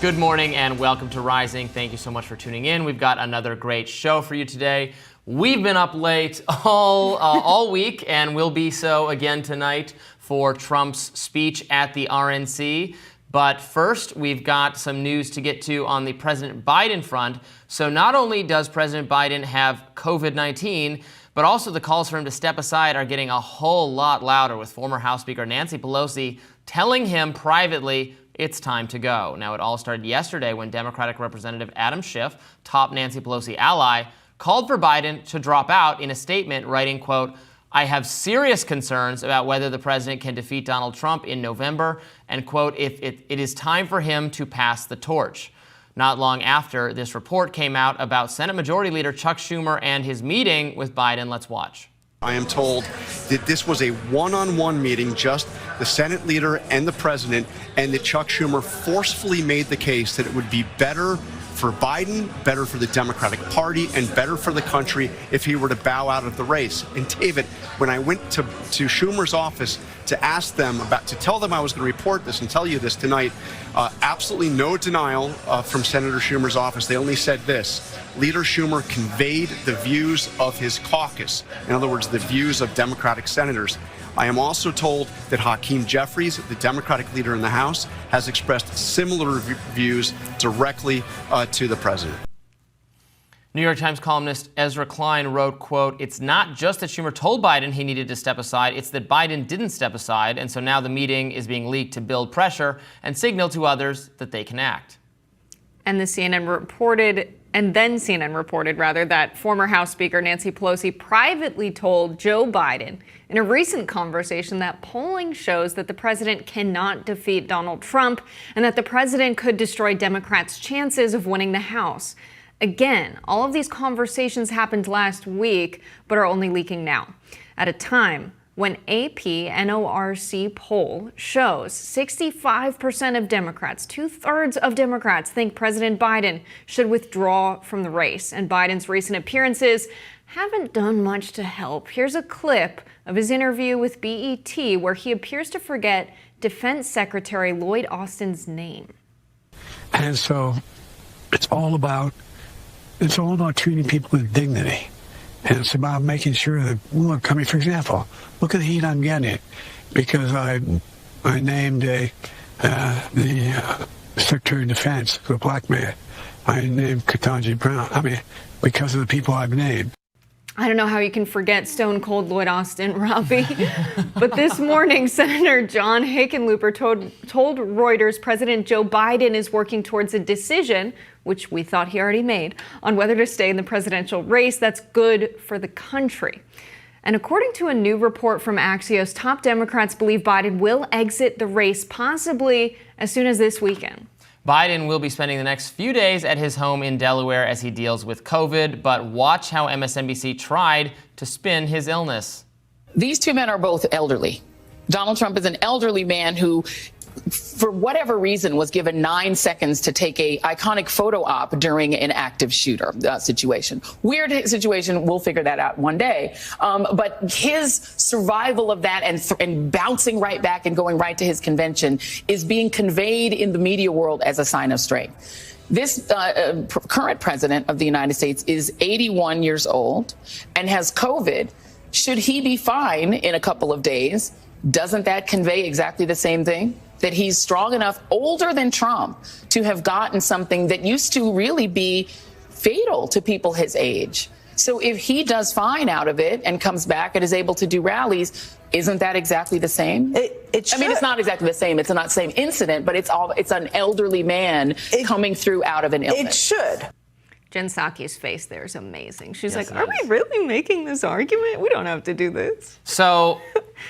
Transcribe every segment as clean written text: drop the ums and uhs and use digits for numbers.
Good morning and welcome to Rising. Thank you so much for tuning in. We've got another great show for you today. We've been up late all week, and we'll be so again tonight for Trump's speech at the RNC. But first, we've got some news to get to on the President Biden front. So not only does President Biden have COVID-19, but also the calls for him to step aside are getting a whole lot louder, with former House Speaker Nancy Pelosi telling him privately it's time to go. Now, it all started yesterday when Democratic Representative Adam Schiff, top Nancy Pelosi ally, called for Biden to drop out in a statement, writing, quote, "I have serious concerns about whether the president can defeat Donald Trump in November, and, quote, if it is time for him to pass the torch." Not long after this report came out about Senate Majority Leader Chuck Schumer and his meeting with Biden. Let's watch. I am told that this was a one-on-one meeting, just the Senate leader and the president, and that Chuck Schumer forcefully made the case that it would be better for Biden, better for the Democratic Party, and better for the country if he were to bow out of the race. And David, when I went to Schumer's office to ask them to tell them I was going to report this and tell you this tonight, absolutely no denial from Senator Schumer's office. They only said this: Leader Schumer conveyed the views of his caucus. In other words, the views of Democratic senators. I am also told that Hakeem Jeffries, the Democratic leader in the House, has expressed similar views directly to the president. New York Times columnist Ezra Klein wrote, quote, "It's not just that Schumer told Biden he needed to step aside, it's that Biden didn't step aside, and so now the meeting is being leaked to build pressure and signal to others that they can act." And CNN reported that former House Speaker Nancy Pelosi privately told Joe Biden in a recent conversation that polling shows that the president cannot defeat Donald Trump and that the president could destroy Democrats' chances of winning the House. Again, all of these conversations happened last week, but are only leaking now, at a time when AP NORC poll shows 65% of Democrats, 2/3 of Democrats, think President Biden should withdraw from the race. And Biden's recent appearances haven't done much to help. Here's a clip of his interview with BET where he appears to forget Defense Secretary Lloyd Austin's name. And so it's all about treating people with dignity. And it's about making sure that, look, I mean, for example, look at the heat I'm getting because I named the Secretary of Defense, the black man. I named Ketanji Brown. I mean, because of the people I've named. I don't know how you can forget Stone Cold Lloyd Austin, Robbie. But this morning, Senator John Hickenlooper told Reuters President Joe Biden is working towards a decision, which we thought he already made, on whether to stay in the presidential race that's good for the country. And according to a new report from Axios, top Democrats believe Biden will exit the race possibly as soon as this weekend. Biden will be spending the next few days at his home in Delaware as he deals with COVID, but watch how MSNBC tried to spin his illness. These two men are both elderly. Donald Trump is an elderly man who, for whatever reason, was given 9 seconds to take a iconic photo op during an active shooter situation. Weird situation. We'll figure that out one day. But his survival of that and bouncing right back and going right to his convention is being conveyed in the media world as a sign of strength. This current president of the United States is 81 years old and has COVID. Should he be fine in a couple of days, doesn't that convey exactly the same thing? That he's strong enough, older than Trump, to have gotten something that used to really be fatal to people his age. So if he does fine out of it and comes back and is able to do rallies, isn't that exactly the same? It should. I mean, it's not exactly the same. It's not the same incident, but it's an elderly man coming through out of an illness. It should. Jen Psaki's face there is amazing. She's like, are we really making this argument? We don't have to do this. So,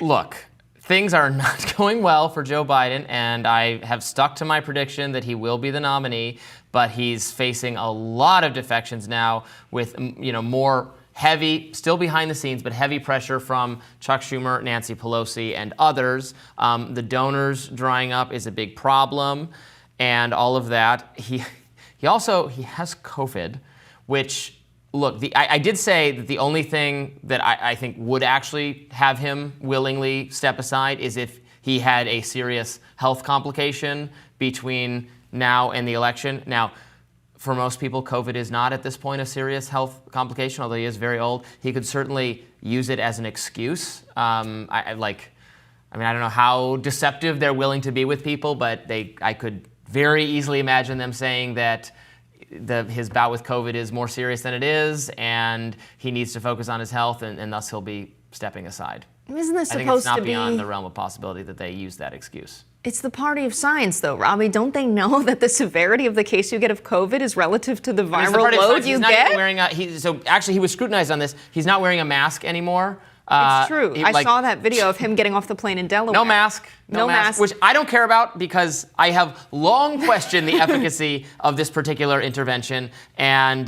look. Things are not going well for Joe Biden, and I have stuck to my prediction that he will be the nominee, but he's facing a lot of defections now with, more heavy, still behind the scenes, but heavy pressure from Chuck Schumer, Nancy Pelosi, and others. The donors drying up is a big problem, and all of that. He has COVID, which... Look, I did say that the only thing that I think would actually have him willingly step aside is if he had a serious health complication between now and the election. Now, for most people, COVID is not at this point a serious health complication, although he is very old. He could certainly use it as an excuse. I don't know how deceptive they're willing to be with people, but I could very easily imagine them saying that his bout with COVID is more serious than it is, and he needs to focus on his health, and thus he'll be stepping aside. Isn't this I think supposed it's not to be beyond the realm of possibility that they use that excuse. It's the party of science, though, Robbie. Don't they know that the severity of the case you get of COVID is relative to the viral load you get? He was scrutinized on this. He's not wearing a mask anymore. It's true. I saw that video of him getting off the plane in Delaware. No mask. No mask. Which I don't care about because I have long questioned the efficacy of this particular intervention, and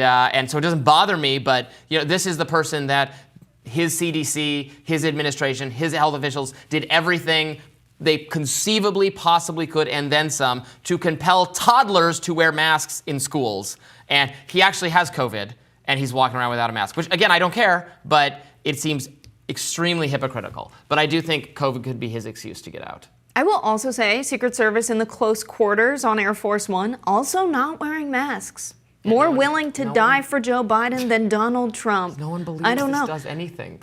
so it doesn't bother me. But this is the person that his CDC, his administration, his health officials did everything they conceivably possibly could, and then some, to compel toddlers to wear masks in schools. And he actually has COVID, and he's walking around without a mask, which, again, I don't care, but it seems extremely hypocritical. But I do think COVID could be his excuse to get out. I will also say Secret Service in the close quarters on Air Force One also not wearing masks. More willing to die for Joe Biden than Donald Trump. No one believes this does anything.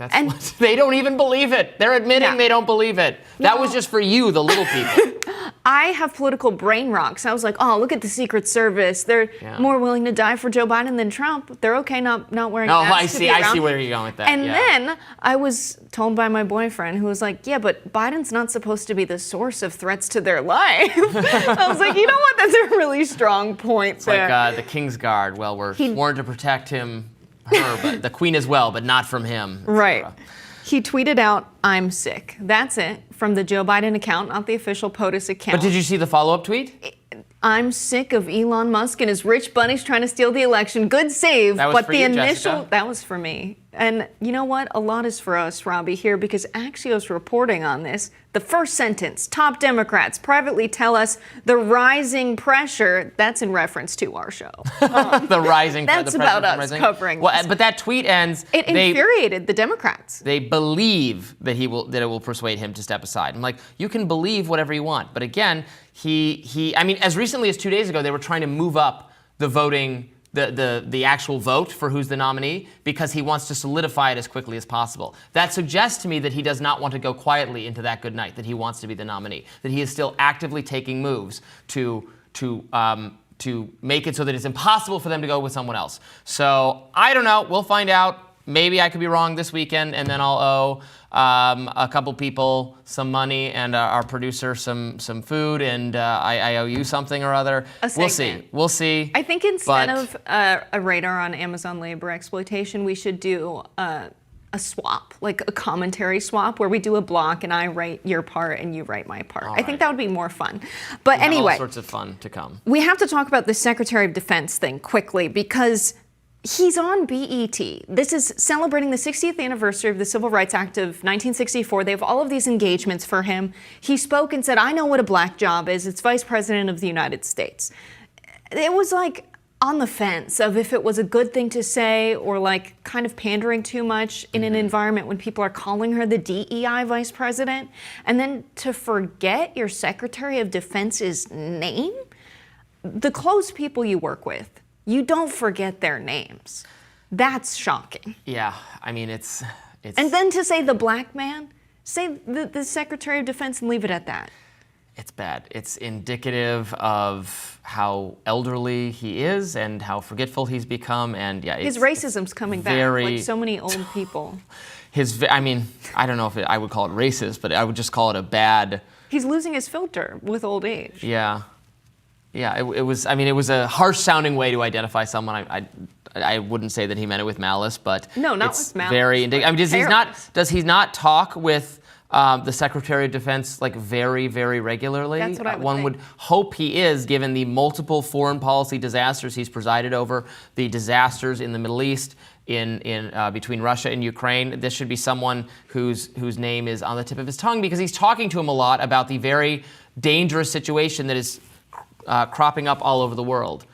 They don't even believe it. They're admitting they don't believe it. That was just for you, the little people. I have political brain rocks. I was like, oh, look at the Secret Service. They're more willing to die for Joe Biden than Trump. They're okay not wearing masks. I see where you're going with that. And then I was told by my boyfriend, who was like, yeah, but Biden's not supposed to be the source of threats to their life. I was like, you know what? That's a really strong point there. Like the King's Guard. Well, we're sworn to protect her, but the Queen as well, but not from him. Right. He tweeted out, "I'm sick." That's it, from the Joe Biden account, not the official POTUS account. But did you see the follow-up tweet? "I'm sick of Elon Musk and his rich bunnies trying to steal the election. Good save." That was but for the you, initial Jessica? That was for me. And you know what? A lot is for us, Robbie, here, because Axios reporting on this. The first sentence, top Democrats privately tell us the rising pressure, that's in reference to our show. The rising pressure. That's about us covering this. But that tweet ends. It infuriated the Democrats. They believe that it will persuade him to step aside. I'm like, you can believe whatever you want, but again, as recently as 2 days ago, they were trying to move up the voting, the actual vote for who's the nominee, because he wants to solidify it as quickly as possible. That suggests to me that he does not want to go quietly into that good night, that he wants to be the nominee, that he is still actively taking moves to make it so that it's impossible for them to go with someone else. So I don't know. We'll find out. Maybe I could be wrong this weekend, and then I'll owe a couple people some money and our producer some food, and I owe you something or other. We'll see. I think instead of a radar on Amazon labor exploitation, we should do a swap, like a commentary swap, where we do a block and I write your part and you write my part. I think that would be more fun. But anyway, all sorts of fun to come. We have to talk about the Secretary of Defense thing quickly, because he's on BET. This is celebrating the 60th anniversary of the Civil Rights Act of 1964. They have all of these engagements for him. He spoke and said, I know what a black job is. It's Vice President of the United States. It was like on the fence of if it was a good thing to say, or like kind of pandering too much in an environment when people are calling her the DEI Vice President. And then to forget your Secretary of Defense's name? The close people you work with, you don't forget their names. That's shocking. Yeah, I mean, it's. And then to say the black man, say the Secretary of Defense and leave it at that. It's bad. It's indicative of how elderly he is and how forgetful he's become. And yeah, his racism's coming back, like so many old people. I don't know if I would call it racist, but I would just call it a bad. He's losing his filter with old age. Yeah. Yeah, it was a harsh-sounding way to identify someone. I wouldn't say that he meant it with malice, but no, not it's with malice. Very indicative. Does he not talk with the Secretary of Defense like very, very regularly? That's what I would One think. would hope he is, given the multiple foreign policy disasters he's presided over, the disasters in the Middle East, in between Russia and Ukraine. This should be someone whose name is on the tip of his tongue, because he's talking to him a lot about the very dangerous situation that is cropping up all over the world.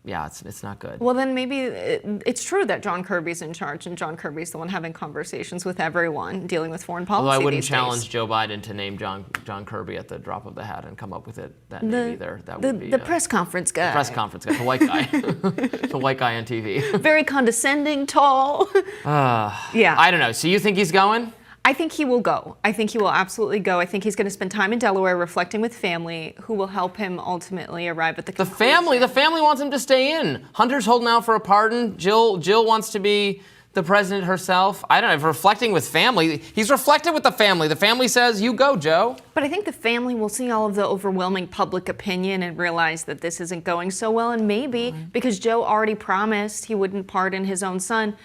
yeah, it's not good. Well, then maybe it's true that John Kirby's in charge, and John Kirby's the one having conversations with everyone, dealing with foreign policy. Although I wouldn't these challenge days. Joe Biden to name John Kirby at the drop of the hat and come up with it that name either. That would be the press conference guy. the press conference guy, the white guy, the white guy on TV. Very condescending, tall. Yeah. I don't know. So you think he's going? I think he will go. I think he will absolutely go. I think he's going to spend time in Delaware reflecting with family who will help him ultimately arrive at the conclusion. The family wants him to stay in. Hunter's holding out for a pardon. Jill wants to be the president herself. I don't know. Reflecting with family. He's reflected with the family. The family says, you go, Joe. But I think the family will see all of the overwhelming public opinion and realize that this isn't going so well. And maybe, because Joe already promised he wouldn't pardon his own son,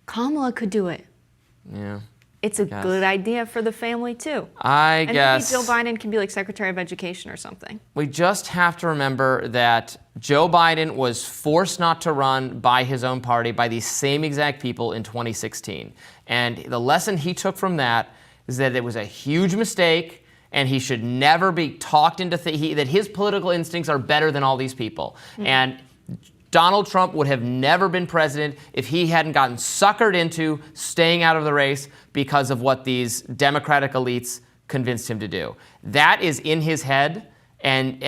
Kamala could do it. Yeah. It's a good idea for the family, too. I guess. Maybe Joe Biden can be like Secretary of Education or something. We just have to remember that Joe Biden was forced not to run by his own party by these same exact people in 2016. And the lesson he took from that is that it was a huge mistake and he should never be talked into that his political instincts are better than all these people. And Donald Trump would have never been president if he hadn't gotten suckered into staying out of the race because of what these Democratic elites convinced him to do. That is in his head, and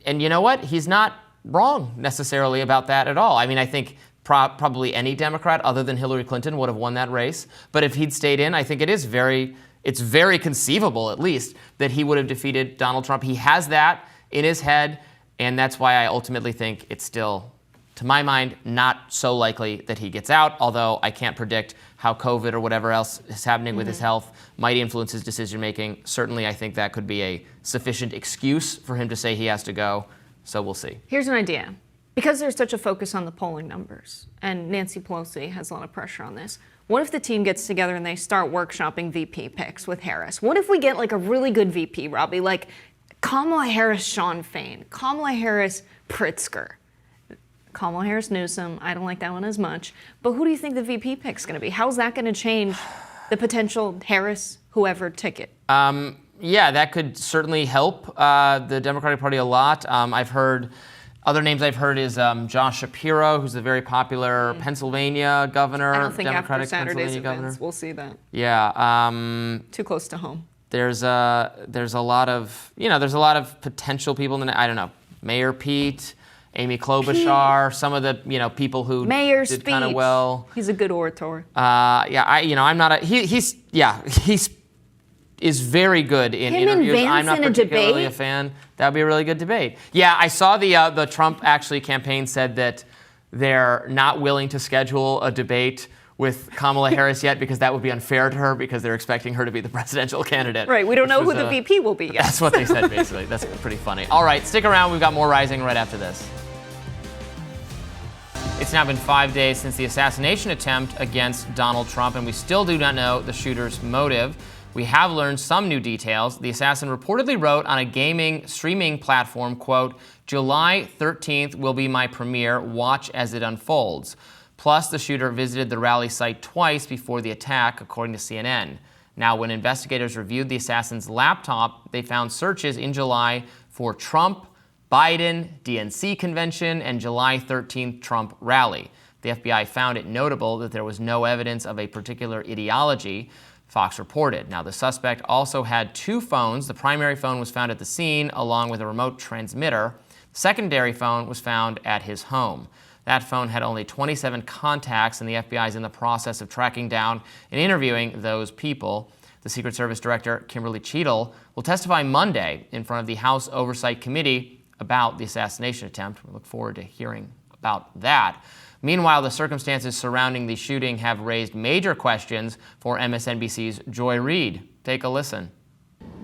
you know what? He's not wrong necessarily about that at all. I mean, I think probably any Democrat other than Hillary Clinton would have won that race. But if he'd stayed in, I think it's very conceivable, at least, that he would have defeated Donald Trump. He has that in his head, and that's why I ultimately think it's still, to my mind, not so likely that he gets out, although I can't predict how COVID or whatever else is happening with his health might influence his decision-making. Certainly, I think that could be a sufficient excuse for him to say he has to go, so we'll see. Here's an idea. Because there's such a focus on the polling numbers, and Nancy Pelosi has a lot of pressure on this, what if the team gets together and they start workshopping VP picks with Harris? What if we get like a really good VP, Robbie, like Kamala Harris, Sean Fain, Kamala Harris, Pritzker, Kamala Harris, Newsom? I don't like that one as much. But who do you think the VP pick's going to be? How's that going to change the potential Harris, whoever ticket? Yeah, that could certainly help the Democratic Party a lot. Other names I've heard is Josh Shapiro, who's a very popular Pennsylvania governor. I don't think Democratic after Saturday's Pennsylvania governor. events we'll see that. Yeah. Too close to home. There's a lot of potential people in the, I don't know, Mayor Pete, Amy Klobuchar, some of the people who Mayor's did kind of speech. well. He's a good orator. I'm not a he's is very good in Him and interviews. Vance I'm not in a particularly debate? a fan. That would be a really good debate. Yeah, I saw the Trump actually campaign said that they're not willing to schedule a debate with Kamala Harris yet because that would be unfair to her because they're expecting her to be the presidential candidate. Right, we don't know who was, the VP will be yet. That's what they said, basically. That's pretty funny. All right, stick around. We've got more Rising right after this. It's now been 5 days since the assassination attempt against Donald Trump, and we still do not know the shooter's motive. We have learned some new details. The assassin reportedly wrote on a gaming streaming platform, quote, "July 13th will be my premiere. Watch as it unfolds." Plus, the shooter visited the rally site twice before the attack, according to CNN. Now, when investigators reviewed the assassin's laptop, they found searches in July for Trump, Biden, DNC convention, and July 13th Trump rally. The FBI found it notable that there was no evidence of a particular ideology, Fox reported. Now, the suspect also had two phones. The primary phone was found at the scene, along with a remote transmitter. The secondary phone was found at his home. That phone had only 27 contacts, and the FBI is in the process of tracking down and interviewing those people. The Secret Service Director, Kimberly Cheadle, will testify Monday in front of the House Oversight Committee about the assassination attempt. We look forward to hearing about that. Meanwhile, the circumstances surrounding the shooting have raised major questions for MSNBC's Joy Reid. Take a listen.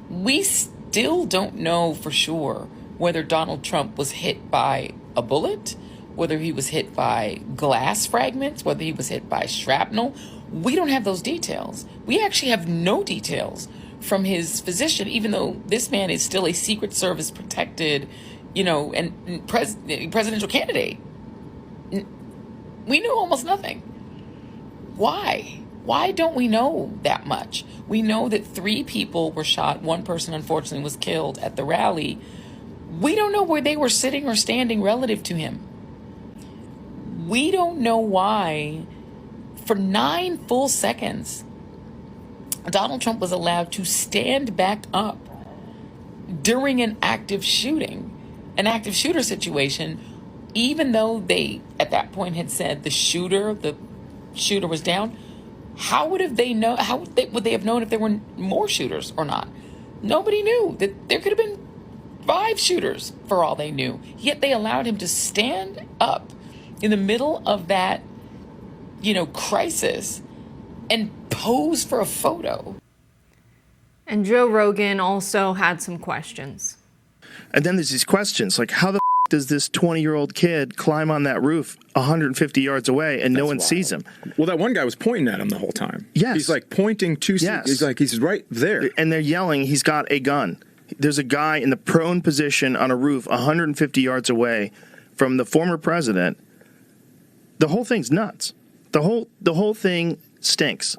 We still don't know for sure whether Donald Trump was hit by a bullet, whether he was hit by glass fragments, whether he was hit by shrapnel. We don't have those details. We actually have no details from his physician, even though this man is still a Secret Service protected, and presidential candidate. We knew almost nothing. Why? Why don't we know that much? We know that 3 people were shot. 1 person, unfortunately, was killed at the rally. We don't know where they were sitting or standing relative to him. We don't know why, for 9 full seconds, Donald Trump was allowed to stand back up during an active shooter situation, even though they, at that point, had said the shooter was down. How would they have known if there were more shooters or not? Nobody knew. That there could have been 5 shooters for all they knew. Yet they allowed him to stand up in the middle of that, crisis and pose for a photo. And Joe Rogan also had some questions. And then there's these questions like, how the does this 20-year-old kid climb on that roof 150 yards away and no one sees him? Well, that one guy was pointing at him the whole time. Yes. He's like pointing to, he's right there. And they're yelling, he's got a gun. There's a guy in the prone position on a roof 150 yards away from the former president. The whole thing's nuts. The whole thing stinks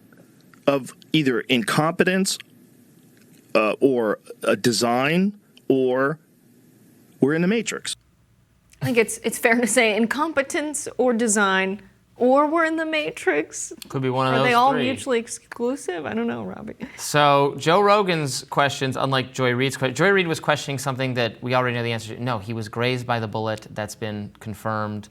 of either incompetence or a design, or we're in the Matrix. I think it's fair to say incompetence or design, or we're in the Matrix. Could be one of those Are they all three. mutually exclusive? I don't know, Robbie. So Joe Rogan's questions, unlike Joy Reid's questions, Joy Reid was questioning something that we already know the answer to. No, he was grazed by the bullet. That's been confirmed.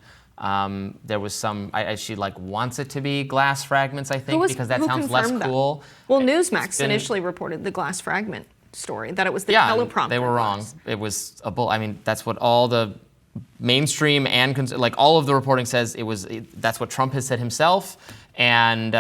There was some, she wants it to be glass fragments, I think, because that sounds less cool. Well, Newsmax initially reported the glass fragment story, that it was the teleprompter. They were wrong. It was a bullet. I mean, that's what all the mainstream and all of the reporting says. That's what Trump has said himself. And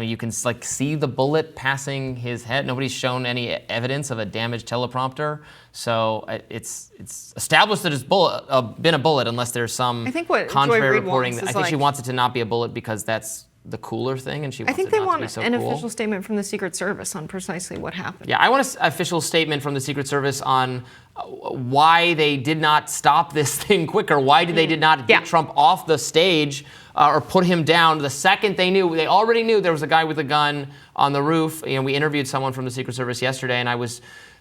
you can see the bullet passing his head. Nobody's shown any evidence of a damaged teleprompter. So it's established that it's been a bullet, unless there's some contrary reporting. I think she wants it to not be a bullet because that's the cooler thing, and she wants it not to be so cool. I think they want an official statement from the Secret Service on precisely what happened. Yeah, I want an official statement from the Secret Service on why they did not stop this thing quicker. Why did they did not get Trump off the stage or put him down the second they knew? They already knew there was a guy with a gun on the roof. We interviewed someone from the Secret Service yesterday, and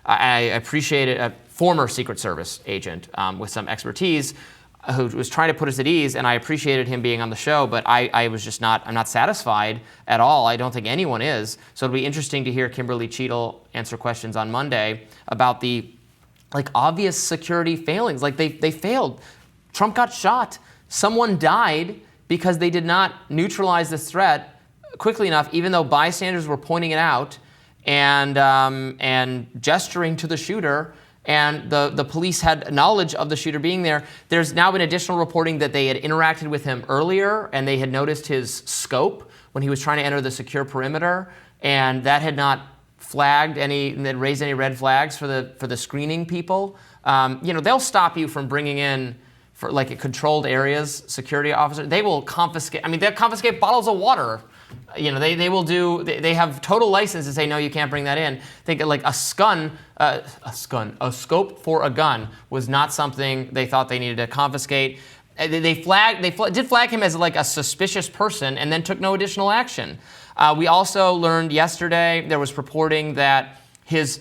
I appreciated a former Secret Service agent with some expertise who was trying to put us at ease, and I appreciated him being on the show, but I'm not satisfied at all. I don't think anyone is. So it'll be interesting to hear Kimberly Cheadle answer questions on Monday about the obvious security failings. They failed. Trump got shot. Someone died because they did not neutralize this threat quickly enough, even though bystanders were pointing it out and gesturing to the shooter. And the police had knowledge of the shooter being there. There's now been additional reporting that they had interacted with him earlier, and they had noticed his scope when he was trying to enter the secure perimeter, and that had not raised any red flags for the screening people. They'll stop you from bringing in, for a controlled areas security officer. They will confiscate. They'll confiscate bottles of water. They will do. They have total license to say no, you can't bring that in. Think a scope for a gun was not something they thought they needed to confiscate. They did flag him as a suspicious person, and then took no additional action. We also learned yesterday there was reporting that his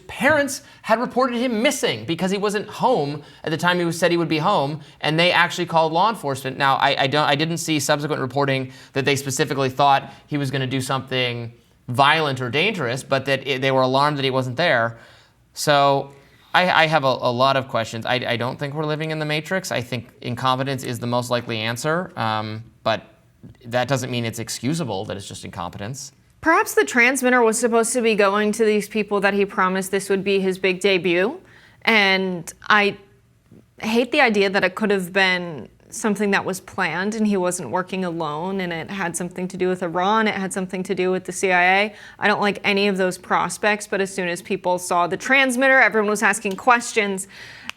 parents had reported him missing because he wasn't home at the time he said he would be home, and they actually called law enforcement. Now, I didn't see subsequent reporting that they specifically thought he was going to do something violent or dangerous, but that they were alarmed that he wasn't there. So I have a lot of questions. I don't think we're living in the Matrix. I think incompetence is the most likely answer, but that doesn't mean it's excusable that it's just incompetence. Perhaps the transmitter was supposed to be going to these people that he promised this would be his big debut. And I hate the idea that it could have been something that was planned and he wasn't working alone, and it had something to do with Iran, it had something to do with the CIA. I don't like any of those prospects, but as soon as people saw the transmitter, everyone was asking questions.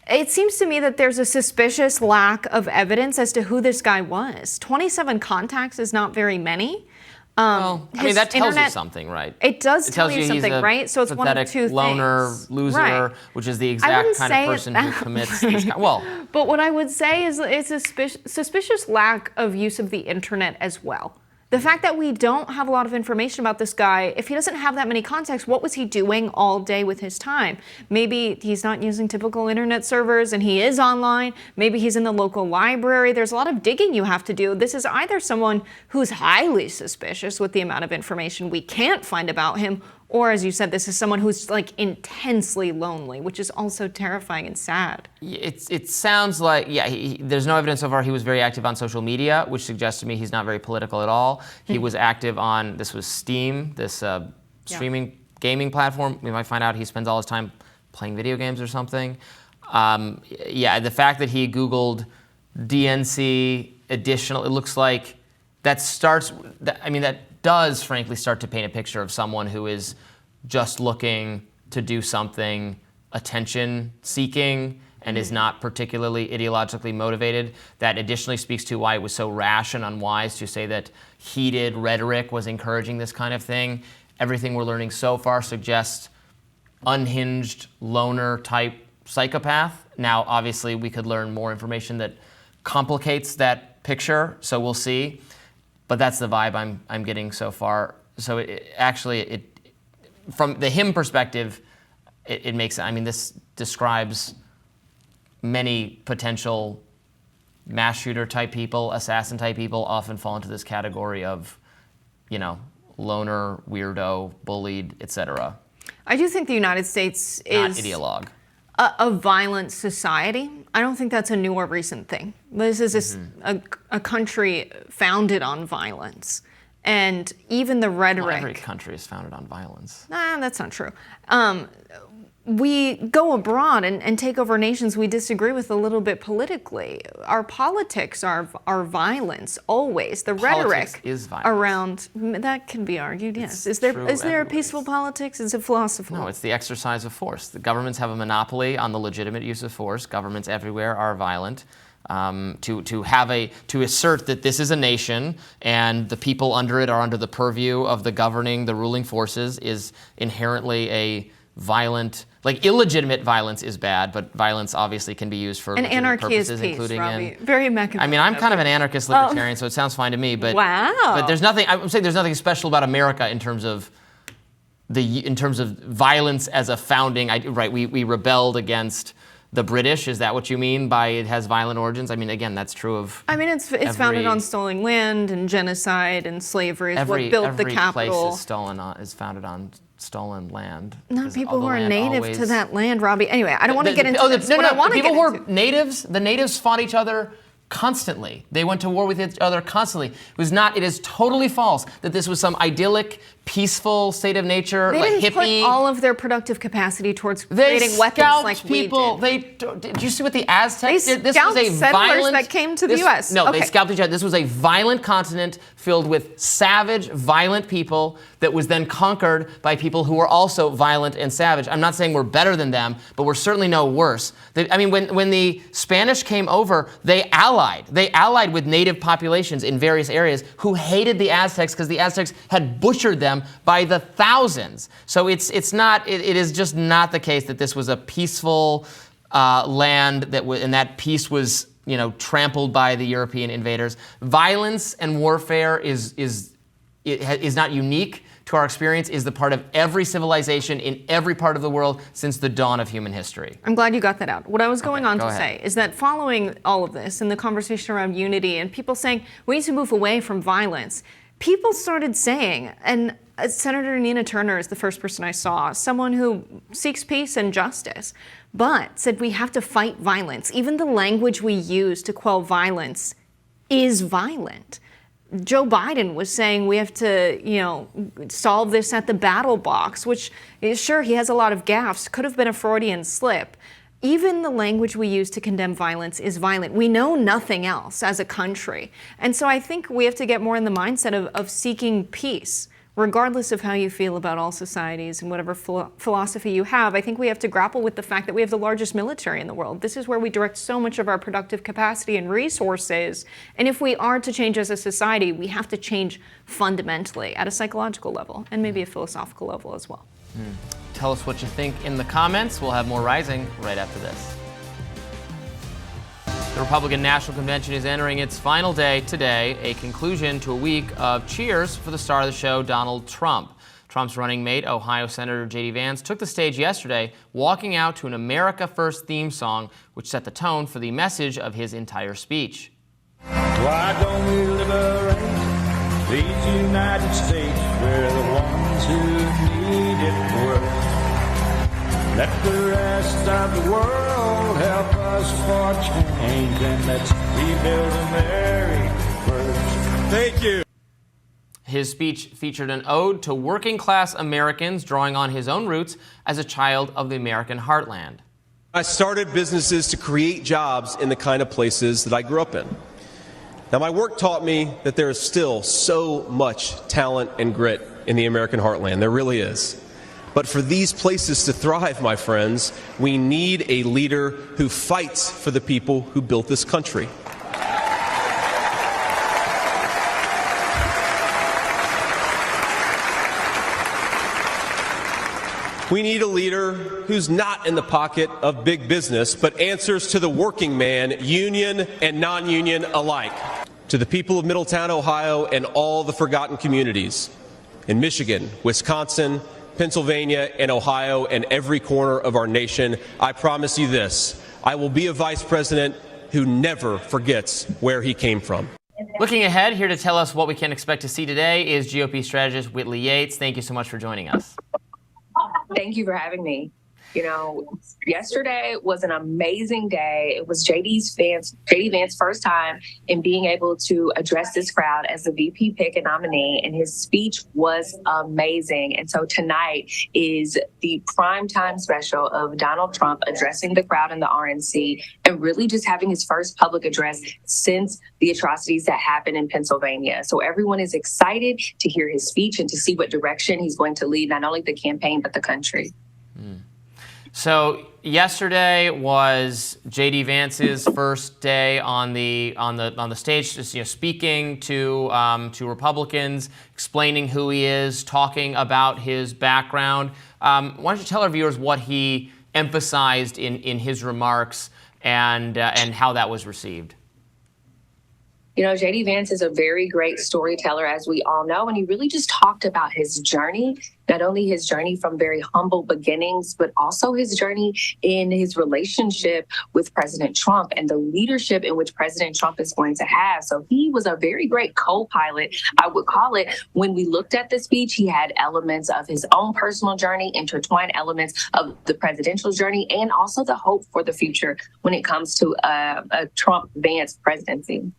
It seems to me that there's a suspicious lack of evidence as to who this guy was. 27 contacts is not very many. That tells you something, right? It does tell you something, right? So it's one of two things. Loner, loser, right. Which is the exact kind of person who commits these kinds. But what I would say is it's a suspicious lack of use of the internet as well. The fact that we don't have a lot of information about this guy, if he doesn't have that many contacts, what was he doing all day with his time? Maybe he's not using typical internet servers and he is online. Maybe he's in the local library. There's a lot of digging you have to do. This is either someone who's highly suspicious with the amount of information we can't find about him, or as you said, this is someone who's like intensely lonely, which is also terrifying and sad. It sounds like, there's no evidence so far he was very active on social media, which suggests to me he's not very political at all. He was active on, this was Steam, this streaming gaming platform. We might find out he spends all his time playing video games or something. The fact that he Googled DNC additional, it looks like that does frankly start to paint a picture of someone who is just looking to do something attention-seeking and is not particularly ideologically motivated. That additionally speaks to why it was so rash and unwise to say that heated rhetoric was encouraging this kind of thing. Everything we're learning so far suggests unhinged, loner-type psychopath. Now, obviously, we could learn more information that complicates that picture, so we'll see. But that's the vibe I'm getting so far. So it from the him perspective, it makes, this describes many potential mass shooter type people, assassin type people often fall into this category of, loner, weirdo, bullied, etc. I do think the United States Not is ideologue. A violent society. I don't think that's a new or recent thing. This is a country founded on violence. And even the rhetoric... Well, every country is founded on violence. Nah, that's not true. We go abroad and take over nations we disagree with a little bit politically. Our politics are violence, always. The Politics rhetoric is violence. around... That can be argued, yes. Is there a peaceful politics? Is it philosophical? No, it's the exercise of force. The governments have a monopoly on the legitimate use of force. Governments everywhere are violent. To assert that this is a nation and the people under it are under the purview of the ruling forces is inherently a violent, illegitimate violence is bad, but violence obviously can be used for and legitimate anarchy purposes, is peace, including Robbie. Very Machiavellian. I'm kind of an anarchist libertarian, so it sounds fine to me. But wow. But there's nothing. I'm saying there's nothing special about America in terms of violence as a founding. We rebelled against the British. Is that what you mean by it has violent origins? Again, that's true of. It's founded on stolen land and genocide and slavery. Is what built the capital. Every place is founded on stolen land. Not people who are native to that land, Robbie. Anyway, I don't want to get into this. People who are natives, the natives fought each other constantly. They went to war with each other constantly. It is totally false that this was some idyllic, peaceful state of nature, they hippie. Put all of their productive capacity towards creating weapons like people. we did. Did you see what the Aztecs did? They scalped settlers that came to the U.S. No, they scalped each other. This was a violent continent filled with savage, violent people that was then conquered by people who were also violent and savage. I'm not saying we're better than them, but we're certainly no worse. When the Spanish came over, they allied. They allied with native populations in various areas who hated the Aztecs because the Aztecs had butchered them by the thousands. So it is just not the case that this was a peaceful land and that peace was trampled by the European invaders. Violence and warfare is not unique to our experience, is the part of every civilization in every part of the world since the dawn of human history. I'm glad you got that out. What I was going on to ahead. say is that following all of this and the conversation around unity and people saying we need to move away from violence, people started saying, and Senator Nina Turner is the first person I saw, someone who seeks peace and justice, but said we have to fight violence. Even the language we use to quell violence is violent. Joe Biden was saying we have to, solve this at the battle box, which, sure, he has a lot of gaffes, could have been a Freudian slip. Even the language we use to condemn violence is violent. We know nothing else as a country. And so I think we have to get more in the mindset of seeking peace, regardless of how you feel about all societies and whatever philosophy you have. I think we have to grapple with the fact that we have the largest military in the world. This is where we direct so much of our productive capacity and resources. And if we are to change as a society, we have to change fundamentally at a psychological level and maybe a philosophical level as well. Tell us what you think in the comments. We'll have more Rising right after this. The Republican National Convention is entering its final day today, a conclusion to a week of cheers for the star of the show, Donald Trump. Trump's running mate, Ohio Senator J.D. Vance, took the stage yesterday, walking out to an America First theme song, which set the tone for the message of his entire speech. Why don't we liberate these United States? We're the ones who need it worst. Let the rest of the world help us for change, and let's rebuild America first. Thank you. His speech featured an ode to working-class Americans, drawing on his own roots as a child of the American heartland. I started businesses to create jobs in the kind of places that I grew up in. Now, my work taught me that there is still so much talent and grit in the American heartland. There really is. But for these places to thrive, my friends, we need a leader who fights for the people who built this country. We need a leader who's not in the pocket of big business, but answers to the working man, union and non-union alike. To the people of Middletown, Ohio, and all the forgotten communities in Michigan, Wisconsin, Pennsylvania, and Ohio, and every corner of our nation, I promise you this: I will be a vice president who never forgets where he came from. Looking ahead, here to tell us what we can expect to see today is GOP strategist Whitley Yates. Thank you so much for joining us. Thank you for having me. You know, yesterday was an amazing day. It was J.D. Vance's first time in being able to address this crowd as the VP pick and nominee, and his speech was amazing. And so tonight is the primetime special of Donald Trump addressing the crowd in the RNC and really just having his first public address since the atrocities that happened in Pennsylvania. So everyone is excited to hear his speech and to see what direction he's going to lead, not only the campaign, but the country. So yesterday was J.D. Vance's first day on the stage, just speaking to Republicans, explaining who he is, talking about his background. Why don't you tell our viewers what he emphasized in his remarks and how that was received? You know, J.D. Vance is a very great storyteller, as we all know, and he really just talked about his journey, not only his journey from very humble beginnings, but also his journey in his relationship with President Trump and the leadership in which President Trump is going to have. So he was a very great co-pilot, I would call it. When we looked at the speech, he had elements of his own personal journey, intertwined elements of the presidential journey, and also the hope for the future when it comes to a Trump-Vance presidency.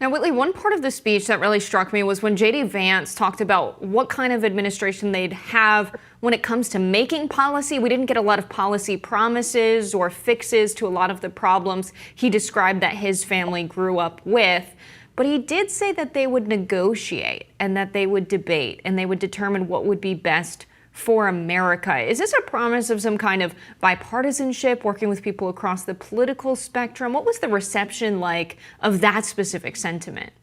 Now, Whitley, one part of the speech that really struck me was when J.D. Vance talked about what kind of administration they'd have when it comes to making policy. We didn't get a lot of policy promises or fixes to a lot of the problems he described that his family grew up with. But he did say that they would negotiate and that they would debate and they would determine what would be best for America. Is this a promise of some kind of bipartisanship, working with people across the political spectrum? What was the reception like of that specific sentiment?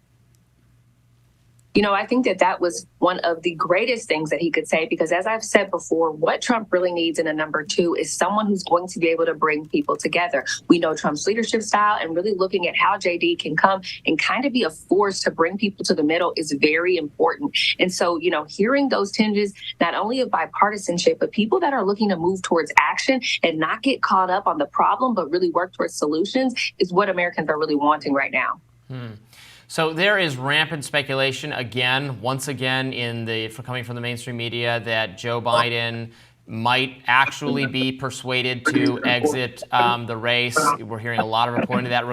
You know, I think that was one of the greatest things that he could say, because as I've said before, what Trump really needs in a number two is someone who's going to be able to bring people together. We know Trump's leadership style, and really looking at how JD can come and kind of be a force to bring people to the middle is very important. And so, you know, hearing those tinges, not only of bipartisanship, but people that are looking to move towards action and not get caught up on the problem, but really work towards solutions is what Americans are really wanting right now. So there is rampant speculation once again, coming from the mainstream media, that Joe Biden might actually be persuaded to exit the race. We're hearing a lot of reporting in that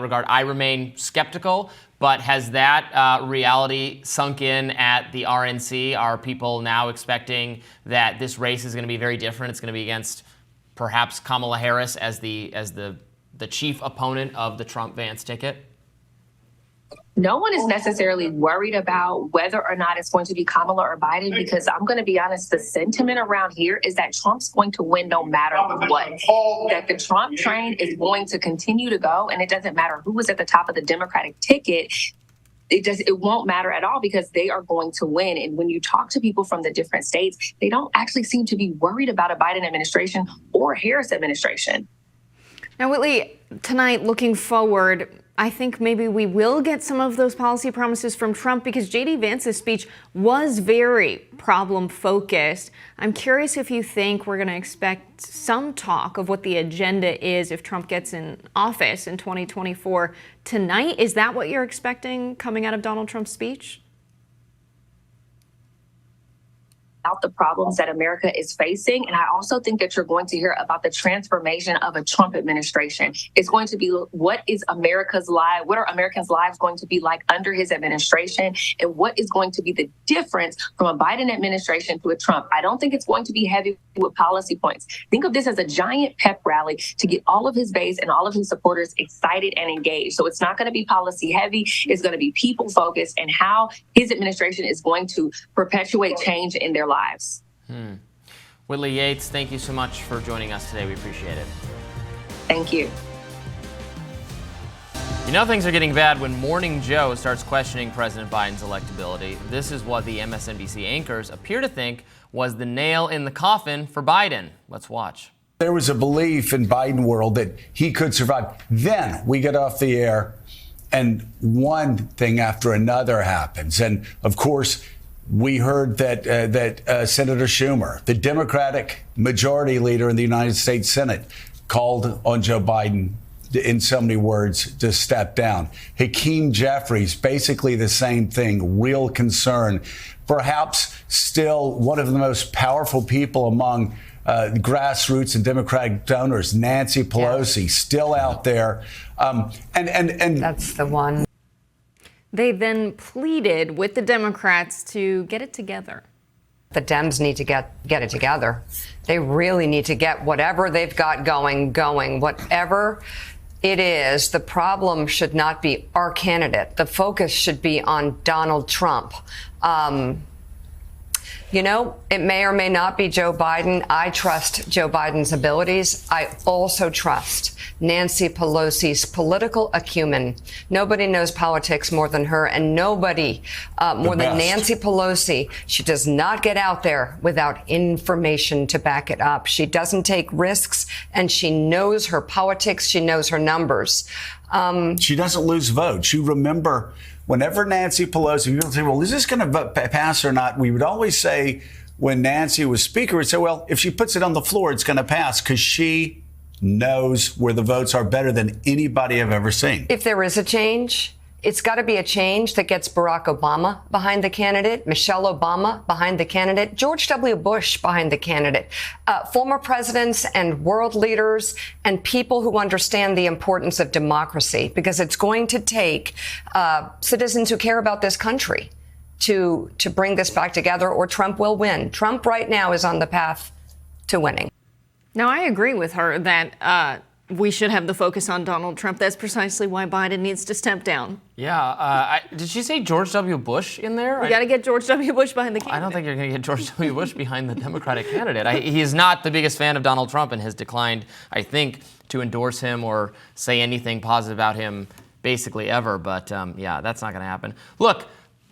regard. I remain skeptical, but has that reality sunk in at the RNC? Are people now expecting that this race is going to be very different? It's going to be against perhaps Kamala Harris as the chief opponent of the Trump-Vance ticket? No one is necessarily worried about whether or not it's going to be Kamala or Biden, because I'm going to be honest, the sentiment around here is that Trump's going to win no matter what. That the Trump train is going to continue to go, and it doesn't matter who is at the top of the Democratic ticket. It won't matter at all, because they are going to win. And when you talk to people from the different states, they don't actually seem to be worried about a Biden administration or Harris administration. Now, Whitley, tonight, looking forward, I think maybe we will get some of those policy promises from Trump because J.D. Vance's speech was very problem-focused. I'm curious if you think we're going to expect some talk of what the agenda is if Trump gets in office in 2024 tonight. Is that what you're expecting coming out of Donald Trump's speech? About the problems that America is facing. And I also think that you're going to hear about the transformation of a Trump administration. It's going to be what is America's life? What are Americans' lives going to be like under his administration? And what is going to be the difference from a Biden administration to a Trump? I don't think it's going to be heavy with policy points. Think of this as a giant pep rally to get all of his base and all of his supporters excited and engaged. So it's not going to be policy heavy. It's going to be people focused and how his administration is going to perpetuate change in their lives. Whitley Yates, thank you so much for joining us today. We appreciate it. Thank you. You know things are getting bad when Morning Joe starts questioning President Biden's electability. This is what the MSNBC anchors appear to think was the nail in the coffin for Biden. Let's watch. There was a belief in Biden world that he could survive. Then we get off the air and one thing after another happens. And of course, we heard that Senator Schumer, the Democratic majority leader in the United States Senate, called on Joe Biden in so many words to step down. Hakeem Jeffries, basically the same thing, real concern. Perhaps still one of the most powerful people among grassroots and Democratic donors, Nancy Pelosi, still out there. And that's the one. They then pleaded with the Democrats to get it together. The Dems need to get it together. They really need to get whatever they've got going. Whatever it is, the problem should not be our candidate. The focus should be on Donald Trump. It may or may not be Joe Biden. I trust Joe Biden's abilities. I also trust Nancy Pelosi's political acumen. Nobody knows politics more than her, and nobody more than Nancy Pelosi. She does not get out there without information to back it up. She doesn't take risks, and she knows her politics. She knows her numbers. She doesn't lose votes. You remember whenever Nancy Pelosi, people say, well, is this going to pass or not? We would always say when Nancy was speaker, we'd say, well, if she puts it on the floor, it's going to pass because she knows where the votes are better than anybody I've ever seen. If there is a change, it's got to be a change that gets Barack Obama behind the candidate, Michelle Obama behind the candidate, George W. Bush behind the candidate, former presidents and world leaders and people who understand the importance of democracy, because it's going to take citizens who care about this country to bring this back together, or Trump will win. Trump right now is on the path to winning. Now, I agree with her that we should have the focus on Donald Trump. That's precisely why Biden needs to step down. Yeah. Did she say George W. Bush in there? We got to get George W. Bush behind the candidate. I don't think you're going to get George W. Bush behind the Democratic candidate. He is not the biggest fan of Donald Trump and has declined, I think, to endorse him or say anything positive about him basically ever. But, yeah, that's not going to happen. Look,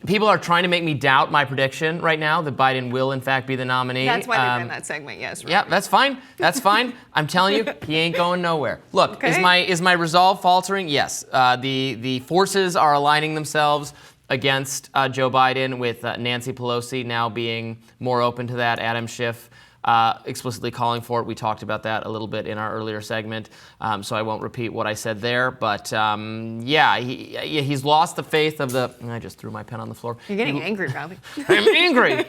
people are trying to make me doubt my prediction right now that Biden will, in fact, be the nominee. That's why they're in that segment, yes. Right. Yeah, that's fine. That's fine. I'm telling you, he ain't going nowhere. Look, okay. is my resolve faltering? Yes. The forces are aligning themselves against Joe Biden, with Nancy Pelosi now being more open to that. Adam Schiff explicitly calling for it. We talked about that a little bit in our earlier segment, so I won't repeat what I said there. But yeah, he's lost the faith of the. I just threw my pen on the floor. You're getting angry, Robbie. I'm angry.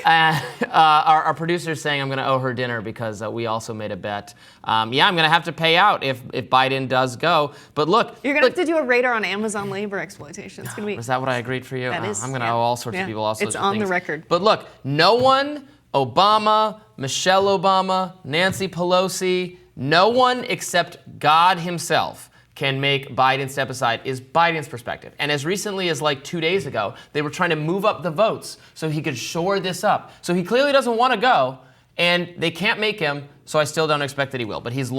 Our producer's saying I'm going to owe her dinner because we also made a bet. Yeah, I'm going to have to pay out if Biden does go. But look, you're going to have to do a radar on Amazon labor exploitation. It's going to be. Is that what I agreed for you? That is. I'm going to owe all sorts of people all sorts of things. It's on the record. But look, no one. Obama, Michelle Obama, Nancy Pelosi, no one except God himself can make Biden step aside, is Biden's perspective. And as recently as like 2 days ago, they were trying to move up the votes so he could shore this up. So he clearly doesn't want to go, and they can't make him, so I still don't expect that he will. But he's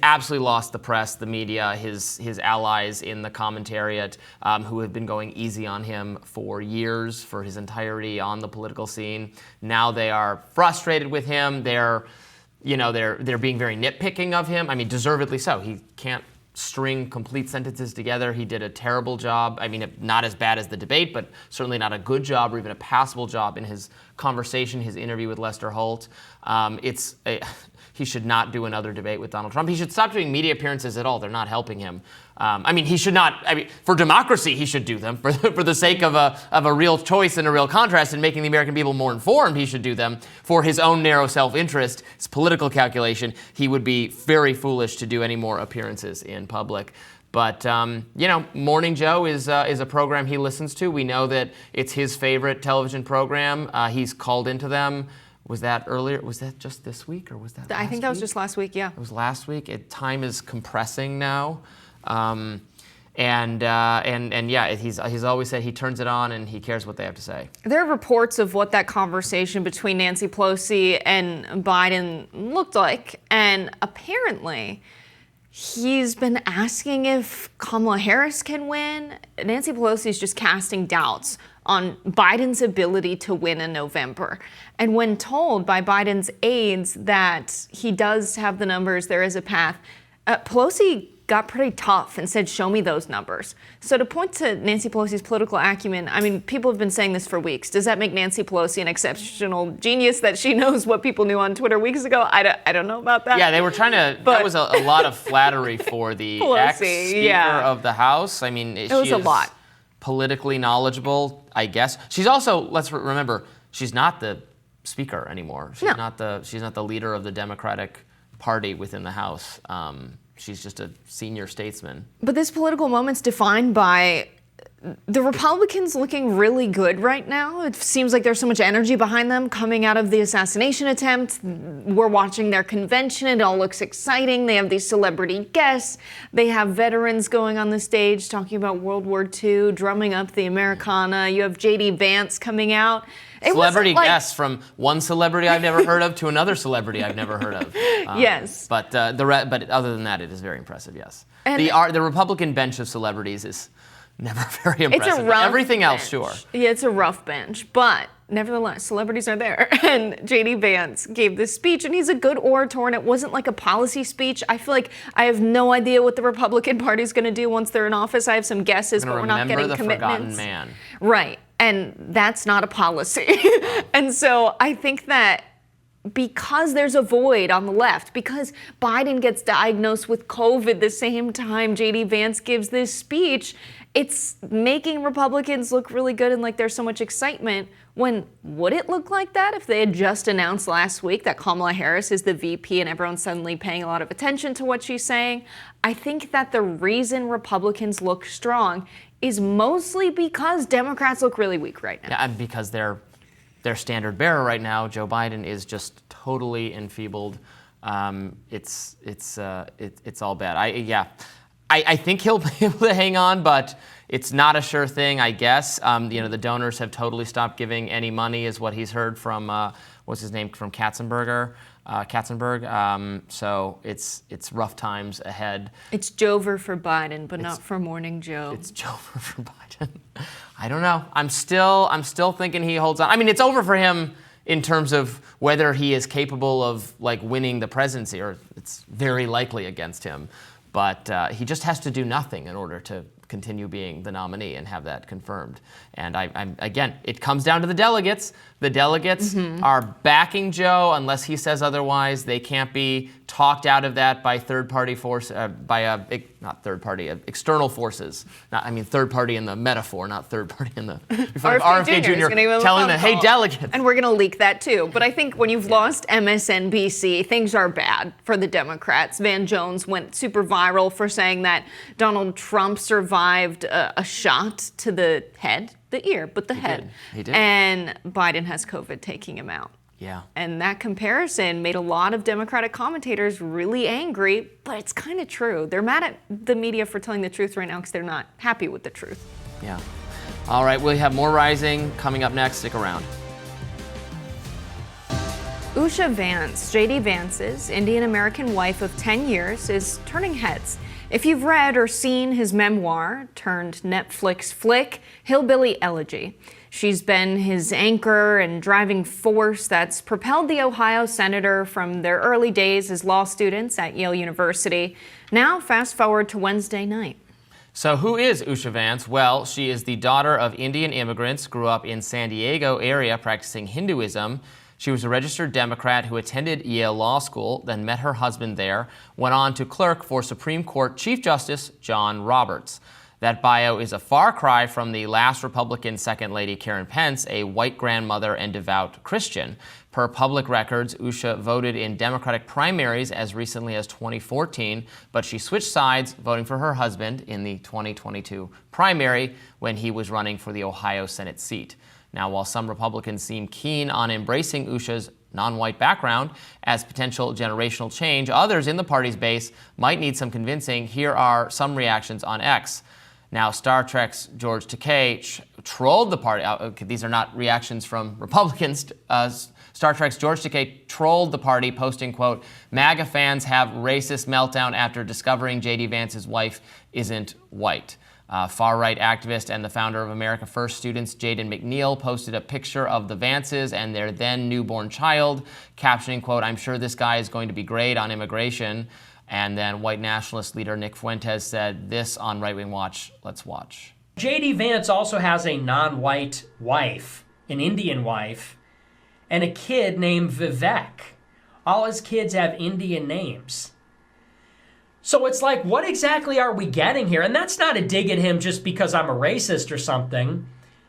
absolutely lost the press, the media, his allies in the commentariat, who have been going easy on him for years, for his entirety on the political scene. Now they are frustrated with him. They're they're being very nitpicking of him. I mean, deservedly so. He can't string complete sentences together. He did a terrible job. I mean, not as bad as the debate, but certainly not a good job or even a passable job in his conversation, his interview with Lester Holt. He should not do another debate with Donald Trump. He should stop doing media appearances at all. They're not helping him. He should not. For democracy, he should do them. For the sake of a real choice and a real contrast and making the American people more informed, he should do them. For his own narrow self-interest, his political calculation, he would be very foolish to do any more appearances in public. But, Morning Joe is a program he listens to. We know that it's his favorite television program. He's called into them. Was that earlier? Was that just this week, or was that last I think that was week? just last week, yeah. It was last week. Time is compressing now. He's always said he turns it on and he cares what they have to say. There are reports of what that conversation between Nancy Pelosi and Biden looked like, and apparently he's been asking if Kamala Harris can win. Nancy Pelosi is just casting doubts on Biden's ability to win in November. And when told by Biden's aides that he does have the numbers, there is a path, Pelosi got pretty tough and said, show me those numbers. So to point to Nancy Pelosi's political acumen, I mean, people have been saying this for weeks. Does that make Nancy Pelosi an exceptional genius that she knows what people knew on Twitter weeks ago? I don't know about that. Yeah, they were trying to, that was a lot of flattery for the Pelosi, ex-speaker of the House. I mean, it was a lot. Politically knowledgeable, I guess. She's also, let's remember, she's not the speaker anymore. She's not the leader of the Democratic Party within the House. She's just a senior statesman. But this political moment's defined by the Republicans looking really good right now. It seems like there's so much energy behind them coming out of the assassination attempt. We're watching their convention. It all looks exciting. They have these celebrity guests. They have veterans going on the stage talking about World War II, drumming up the Americana. You have J.D. Vance coming out. Celebrity guests, from one celebrity I've never heard of to another celebrity I've never heard of. Yes. But other than that, it is very impressive, yes. And the Republican bench of celebrities is never very impressive. It's a rough Everything bench. else, sure. Yeah, it's a rough bench, but nevertheless, celebrities are there. And J.D. Vance gave this speech, and he's a good orator, and it wasn't like a policy speech. I feel like I have no idea what the Republican Party is going to do once they're in office. I have some guesses, but we're not getting commitments. Remember the forgotten man. Right, and that's not a policy. And so I think that because there's a void on the left, because Biden gets diagnosed with COVID the same time J.D. Vance gives this speech, it's making Republicans look really good and like there's so much excitement. When would it look like that if they had just announced last week that Kamala Harris is the VP and everyone's suddenly paying a lot of attention to what she's saying? I think that the reason Republicans look strong is mostly because Democrats look really weak right now. Yeah, and because their standard bearer right now, Joe Biden, is just totally enfeebled. It's all bad. I think he'll be able to hang on, but it's not a sure thing, I guess. The donors have totally stopped giving any money, is what he's heard from, what's his name, from Katzenberg. So it's rough times ahead. It's jour for Biden, but not for Morning Joe. It's jour for Biden. I don't know. I'm still thinking he holds on. I mean, it's over for him in terms of whether he is capable of winning the presidency, or it's very likely against him. But he just has to do nothing in order to continue being the nominee and have that confirmed. And again, it comes down to the delegates. The delegates are backing Joe unless he says otherwise. They can't be talked out of that by third-party force, external forces. Third party in the metaphor, not third party in the RFK Jr. telling them, hey, delegates. And we're going to leak that too. But I think when you've lost MSNBC, things are bad for the Democrats. Van Jones went super viral for saying that Donald Trump survived a shot to the head, the ear, but the head. He did. And Biden has COVID taking him out. Yeah. And that comparison made a lot of Democratic commentators really angry, but it's kind of true. They're mad at the media for telling the truth right now because they're not happy with the truth. Yeah. All right, we'll have more Rising coming up next. Stick around. Usha Vance, J.D. Vance's Indian-American wife of 10 years, is turning heads. If you've read or seen his memoir turned Netflix flick, Hillbilly Elegy, She's been his anchor and driving force that's propelled the Ohio senator from their early days as law students at Yale University. Now, fast forward to Wednesday night. So who is Usha Vance? Well, she is the daughter of Indian immigrants, grew up in San Diego area practicing Hinduism. She was a registered Democrat who attended Yale Law School, then met her husband there, went on to clerk for Supreme Court Chief Justice John Roberts. That bio is a far cry from the last Republican Second Lady Karen Pence, a white grandmother and devout Christian. Per public records, Usha voted in Democratic primaries as recently as 2014, but she switched sides, voting for her husband in the 2022 primary when he was running for the Ohio Senate seat. Now, while some Republicans seem keen on embracing Usha's non-white background as potential generational change, others in the party's base might need some convincing. Here are some reactions on X. Now, Star Trek's George Takei trolled the party. Okay, these are not reactions from Republicans. Star Trek's George Takei trolled the party, posting, quote, "MAGA fans have racist meltdown after discovering J.D. Vance's wife isn't white." Far-right activist and the founder of America First Students, Jaden McNeil, posted a picture of the Vances and their then newborn child, captioning, quote, "I'm sure this guy is going to be great on immigration." And then white nationalist leader Nick Fuentes said this on Right Wing Watch. Let's watch. J.D. Vance also has a non-white wife, an Indian wife, and a kid named Vivek. All his kids have Indian names. So it's like, what exactly are we getting here? And that's not a dig at him just because I'm a racist or something.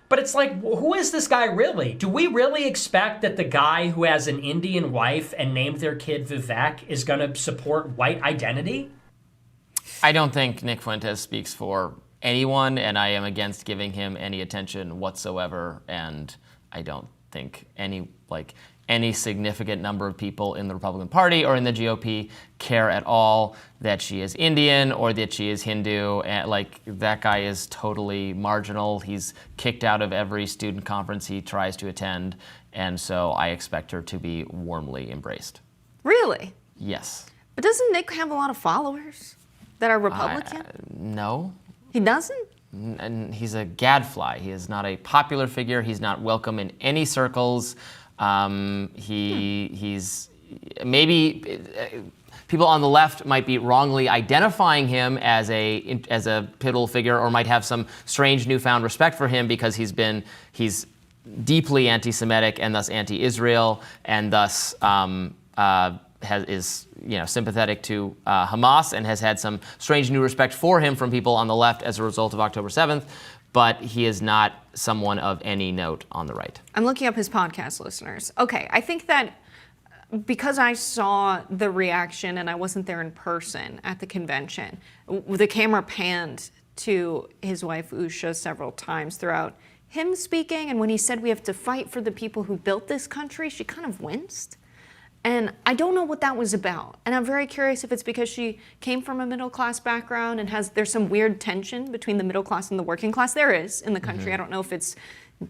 But it's like, who is this guy really? Do we really expect that the guy who has an Indian wife and named their kid Vivek is going to support white identity? I don't think Nick Fuentes speaks for anyone, and I am against giving him any attention whatsoever. And I don't think any significant number of people in the Republican Party or in the GOP care at all that she is Indian or that she is Hindu. And that guy is totally marginal. He's kicked out of every student conference he tries to attend, and so I expect her to be warmly embraced. Really? Yes. But doesn't Nick have a lot of followers that are Republican? No. He doesn't? And he's a gadfly. He is not a popular figure. He's not welcome in any circles. He's maybe people on the left might be wrongly identifying him as a pivotal figure, or might have some strange newfound respect for him because he's deeply anti-Semitic and thus anti-Israel, and thus is sympathetic to Hamas, and has had some strange new respect for him from people on the left as a result of October 7th. But he is not someone of any note on the right. I'm looking up his podcast listeners. Okay, I think that because I saw the reaction and I wasn't there in person at the convention, the camera panned to his wife Usha several times throughout him speaking, and when he said we have to fight for the people who built this country, she kind of winced. And I don't know what that was about. And I'm very curious if it's because she came from a middle-class background and there's some weird tension between the middle class and the working class. There is in the country. Mm-hmm. I don't know if it's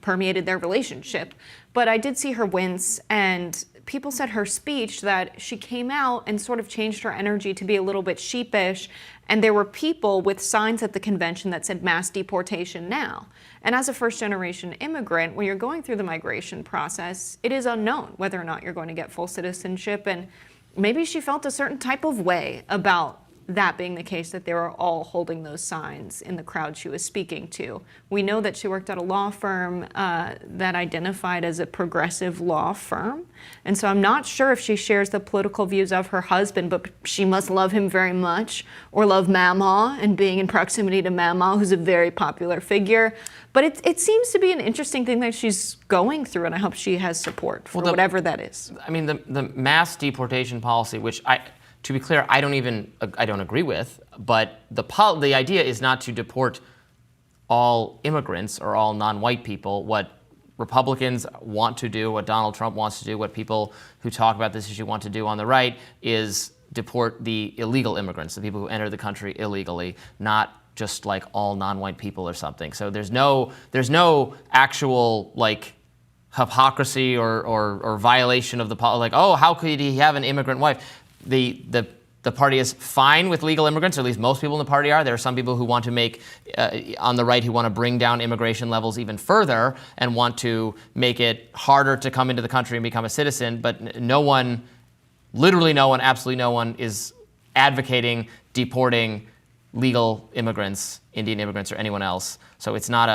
permeated their relationship. But I did see her wince, and people said her speech that she came out and sort of changed her energy to be a little bit sheepish. And there were people with signs at the convention that said mass deportation now. And as a first-generation immigrant, when you're going through the migration process, it is unknown whether or not you're going to get full citizenship. And maybe she felt a certain type of way about that being the case, that they were all holding those signs in the crowd she was speaking to. We know that she worked at a law firm that identified as a progressive law firm. And so I'm not sure if she shares the political views of her husband, but she must love him very much, or love Mama and being in proximity to Mama, who's a very popular figure. But it seems to be an interesting thing that she's going through, and I hope she has support for whatever that is. I mean, the mass deportation policy, which to be clear, I don't agree with, but the idea is not to deport all immigrants or all non-white people. What Republicans want to do, what Donald Trump wants to do, what people who talk about this issue want to do on the right is deport the illegal immigrants, the people who enter the country illegally, not just like all non-white people or something. So there's no actual hypocrisy or violation of the policy. Like, oh, how could he have an immigrant wife? The the party is fine with legal immigrants, or at least most people in the party are. There are some people who want to make, on the right, who want to bring down immigration levels even further and want to make it harder to come into the country and become a citizen. But no one, literally no one, absolutely no one is advocating deporting legal immigrants, Indian immigrants, or anyone else. So it's not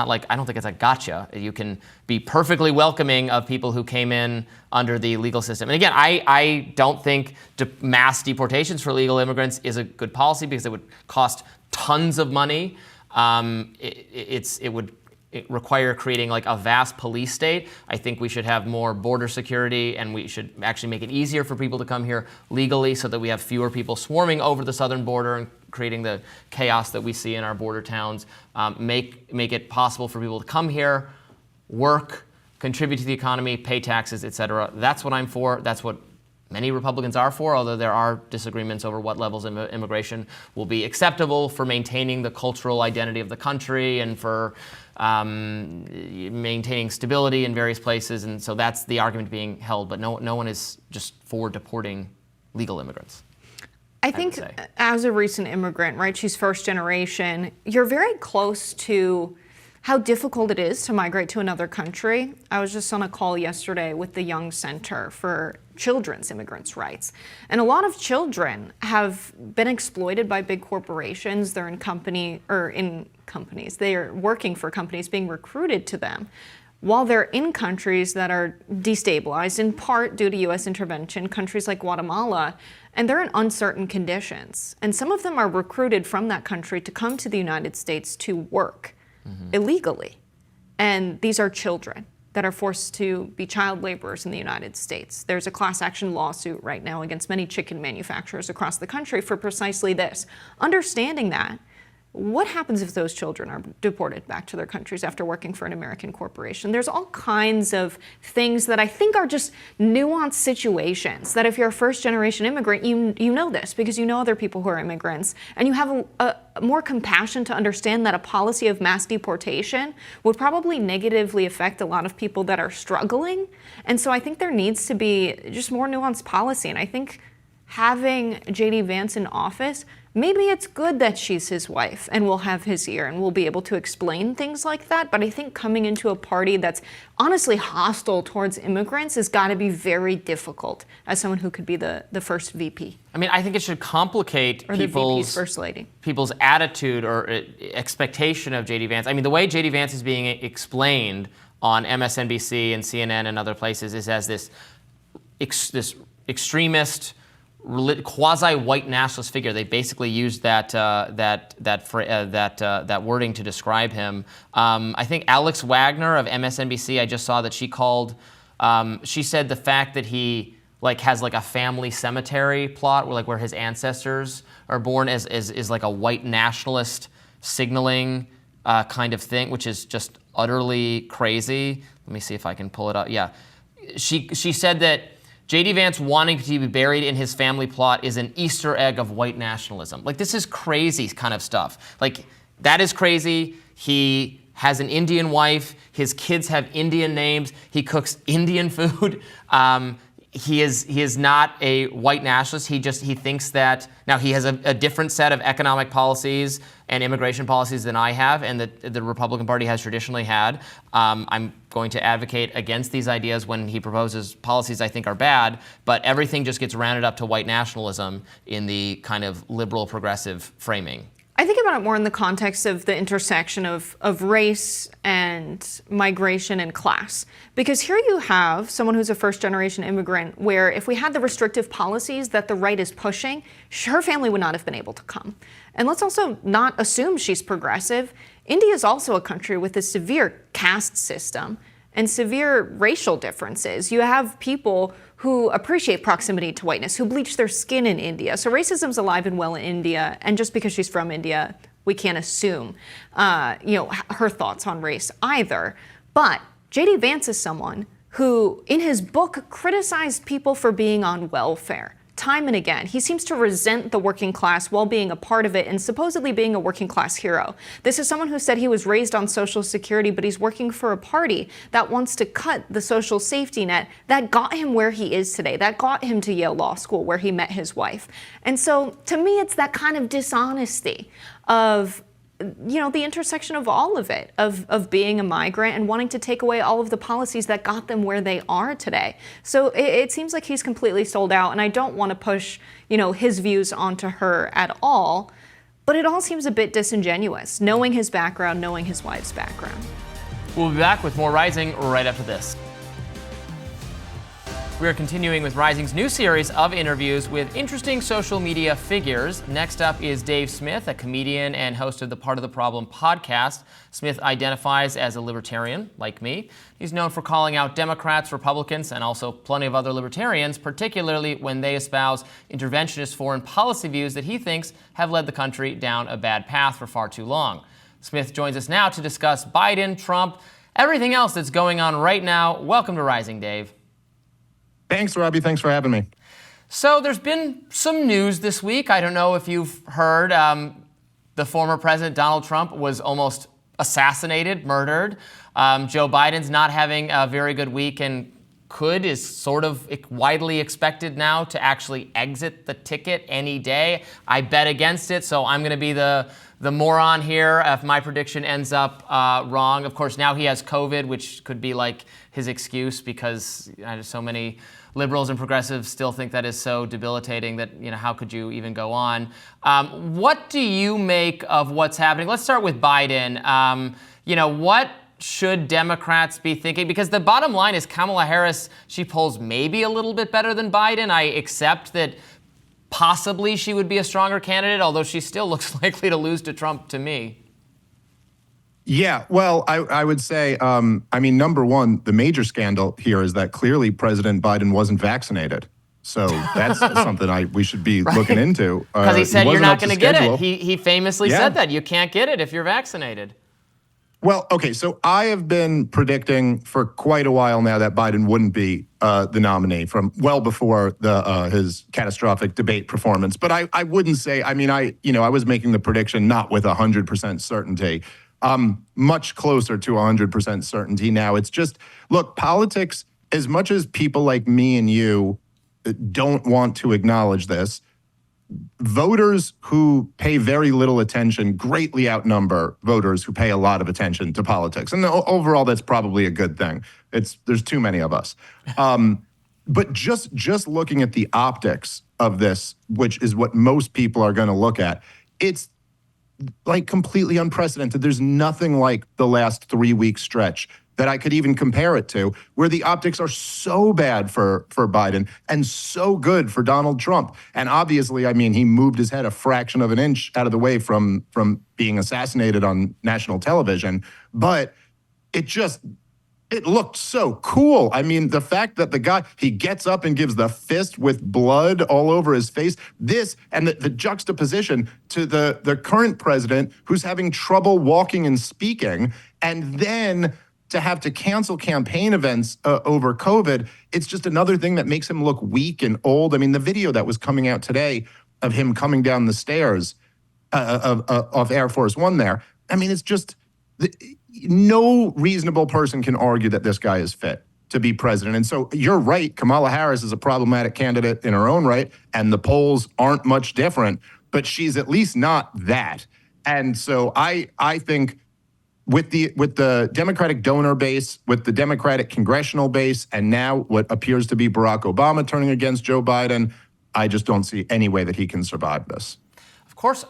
like, I don't think it's a gotcha. You can be perfectly welcoming of people who came in under the legal system. And again, I don't think mass deportations for legal immigrants is a good policy because it would cost tons of money. It would require creating like a vast police state. I think we should have more border security, and we should actually make it easier for people to come here legally so that we have fewer people swarming over the southern border and creating the chaos that we see in our border towns. Make it possible for people to come here, work, contribute to the economy, pay taxes, etc. That's what I'm for. That's what many Republicans are for, although there are disagreements over what levels of immigration will be acceptable for maintaining the cultural identity of the country and for maintaining stability in various places. And so that's the argument being held. But no one is just for deporting legal immigrants. I think as a recent immigrant, right, she's first generation, you're very close to how difficult it is to migrate to another country. I was just on a call yesterday with the Young Center for Children's Immigrants' Rights. And a lot of children have been exploited by big corporations. They're in companies. They are working for companies, being recruited to them, while they're in countries that are destabilized, in part due to U.S. intervention, countries like Guatemala, and they're in uncertain conditions. And some of them are recruited from that country to come to the United States to work illegally. And these are children that are forced to be child laborers in the United States. There's a class action lawsuit right now against many chicken manufacturers across the country for precisely this. Understanding that, what happens if those children are deported back to their countries after working for an American corporation? There's all kinds of things that I think are just nuanced situations that if you're a first-generation immigrant, you know this because you know other people who are immigrants, and you have a more compassion to understand that a policy of mass deportation would probably negatively affect a lot of people that are struggling. And so I think there needs to be just more nuanced policy. And I think having J.D. Vance in office, maybe it's good that she's his wife and will have his ear and will be able to explain things like that. But I think coming into a party that's honestly hostile towards immigrants has got to be very difficult as someone who could be the first VP. I mean, I think it should complicate VP's first lady. People's attitude or expectation of J.D. Vance. I mean, the way J.D. Vance is being explained on MSNBC and CNN and other places is as this extremist, quasi-white nationalist figure. They basically used that wording to describe him. I think Alex Wagner of MSNBC, I just saw that she called. She said the fact that he has a family cemetery plot where his ancestors are born is like a white nationalist signaling kind of thing, which is just utterly crazy. Let me see if I can pull it up. Yeah, she said that J.D. Vance wanting to be buried in his family plot is an Easter egg of white nationalism. This is crazy kind of stuff. That is crazy. He has an Indian wife. His kids have Indian names. He cooks Indian food. He is not a white nationalist. He thinks that now he has a different set of economic policies and immigration policies than I have, and that the Republican Party has traditionally had. I'm going to advocate against these ideas when he proposes policies I think are bad, but everything just gets rounded up to white nationalism in the kind of liberal progressive framing. I think about it more in the context of the intersection of race and migration and class. Because here you have someone who's a first-generation immigrant where if we had the restrictive policies that the right is pushing, her family would not have been able to come. And let's also not assume she's progressive. India is also a country with a severe caste system and severe racial differences. You have people who appreciate proximity to whiteness, who bleach their skin in India. So racism's alive and well in India, and just because she's from India, we can't assume her thoughts on race either. But J.D. Vance is someone who, in his book, criticized people for being on welfare, time and again. He seems to resent the working class while being a part of it and supposedly being a working class hero. This is someone who said he was raised on Social Security, but he's working for a party that wants to cut the social safety net that got him where he is today, that got him to Yale Law School where he met his wife. And so to me, it's that kind of dishonesty of the intersection of all of it, of being a migrant and wanting to take away all of the policies that got them where they are today. So it seems like he's completely sold out, and I don't want to push, his views onto her at all, but it all seems a bit disingenuous, knowing his background, knowing his wife's background. We'll be back with more Rising right after this. We are continuing with Rising's new series of interviews with interesting social media figures. Next up is Dave Smith, a comedian and host of the Part of the Problem podcast. Smith identifies as a libertarian, like me. He's known for calling out Democrats, Republicans, and also plenty of other libertarians, particularly when they espouse interventionist foreign policy views that he thinks have led the country down a bad path for far too long. Smith joins us now to discuss Biden, Trump, everything else that's going on right now. Welcome to Rising, Dave. Thanks, Robbie. Thanks for having me. So there's been some news this week. I don't know if you've heard the former president, Donald Trump, was almost assassinated, murdered. Joe Biden's not having a very good week and is sort of widely expected now to actually exit the ticket any day. I bet against it, so I'm going to be the moron here if my prediction ends up wrong. Of course, now he has COVID, which could be like his excuse because so many liberals and progressives still think that is so debilitating that, how could you even go on? What do you make of what's happening? Let's start with Biden. What should Democrats be thinking? Because the bottom line is Kamala Harris, she polls maybe a little bit better than Biden. I accept that possibly she would be a stronger candidate, although she still looks likely to lose to Trump to me. Yeah, well, I would say, number one, the major scandal here is that clearly President Biden wasn't vaccinated. So that's something we should be looking into. Because he said you're not going to get it. He famously said that. You can't get it if you're vaccinated. Well, okay, so I have been predicting for quite a while now that Biden wouldn't be the nominee from well before his catastrophic debate performance. But I wouldn't say, I was making the prediction not with 100% certainty. Much closer to 100% certainty now. It's just, look, politics, as much as people like me and you don't want to acknowledge this, voters who pay very little attention greatly outnumber voters who pay a lot of attention to politics. And overall, that's probably a good thing. There's too many of us. But just looking at the optics of this, which is what most people are going to look at, it's like completely unprecedented. There's nothing like the last 3-week stretch that I could even compare it to, where the optics are so bad for Biden and so good for Donald Trump. And obviously, he moved his head a fraction of an inch out of the way from being assassinated on national television. But it looked so cool. The fact that the guy, he gets up and gives the fist with blood all over his face, this and the juxtaposition to the current president who's having trouble walking and speaking, and then to have to cancel campaign events over COVID, it's just another thing that makes him look weak and old. The video that was coming out today of him coming down the stairs of Air Force One there, it's just, no reasonable person can argue that this guy is fit to be president. And so you're right, Kamala Harris is a problematic candidate in her own right, and the polls aren't much different, but she's at least not that. And so I think with the Democratic donor base, with the Democratic congressional base, and now what appears to be Barack Obama turning against Joe Biden, I just don't see any way that he can survive this. Of course,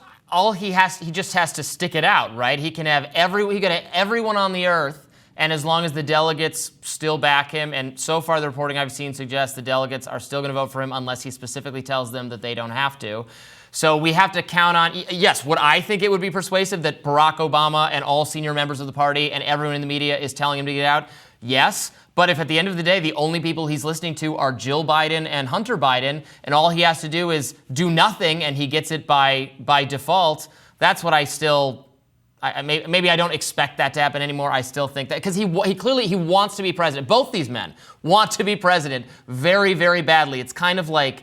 he just has to stick it out, right? He can have everyone on the earth, and as long as the delegates still back him, and so far the reporting I've seen suggests the delegates are still going to vote for him unless he specifically tells them that they don't have to. So we have to count on, yes, would I think it would be persuasive that Barack Obama and all senior members of the party and everyone in the media is telling him to get out? Yes. But if at the end of the day, the only people he's listening to are Jill Biden and Hunter Biden, and all he has to do is do nothing and he gets it by default, that's what maybe I don't expect that to happen anymore. I still think that, because he clearly wants to be president. Both these men want to be president very, very badly. It's kind of like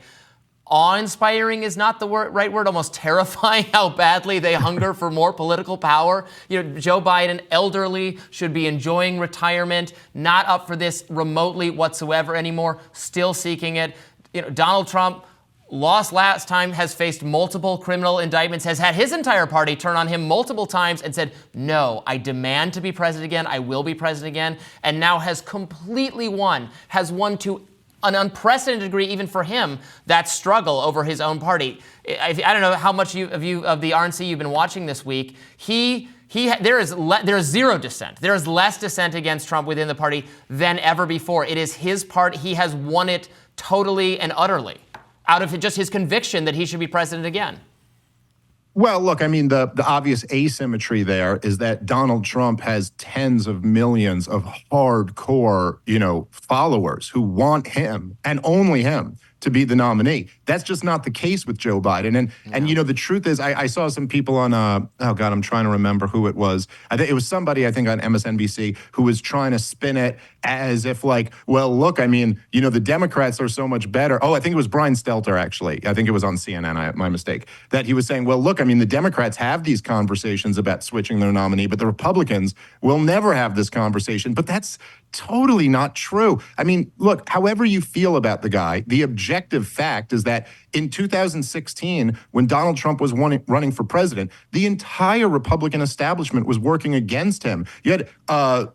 awe-inspiring is not the right word, almost terrifying how badly they hunger for more political power. Joe Biden, elderly, should be enjoying retirement, not up for this remotely whatsoever anymore, still seeking it. Donald Trump lost last time, has faced multiple criminal indictments, has had his entire party turn on him multiple times and said, no, I demand to be president again, I will be president again, and now has completely won to an unprecedented degree, even for him, that struggle over his own party. I don't know how much of the RNC you've been watching this week. There is zero dissent. There is less dissent against Trump within the party than ever before. It is his party. He has won it totally and utterly out of just his conviction that he should be president again. Well, look, I mean, the obvious asymmetry there is that Donald Trump has tens of millions of hardcore, followers who want him and only him to be the nominee. That's just not the case with Joe Biden. And the truth is, I saw some people on, I'm trying to remember who it was. I think it was somebody, on MSNBC who was trying to spin it as if well, look, the Democrats are so much better. Oh, I think it was Brian Stelter, actually. I think it was on CNN, my mistake, that he was saying, well, look, the Democrats have these conversations about switching their nominee, but the Republicans will never have this conversation. But that's totally not true. Look, however you feel about the guy, the objective fact is that in 2016, when Donald Trump was running for president, the entire Republican establishment was working against him. You had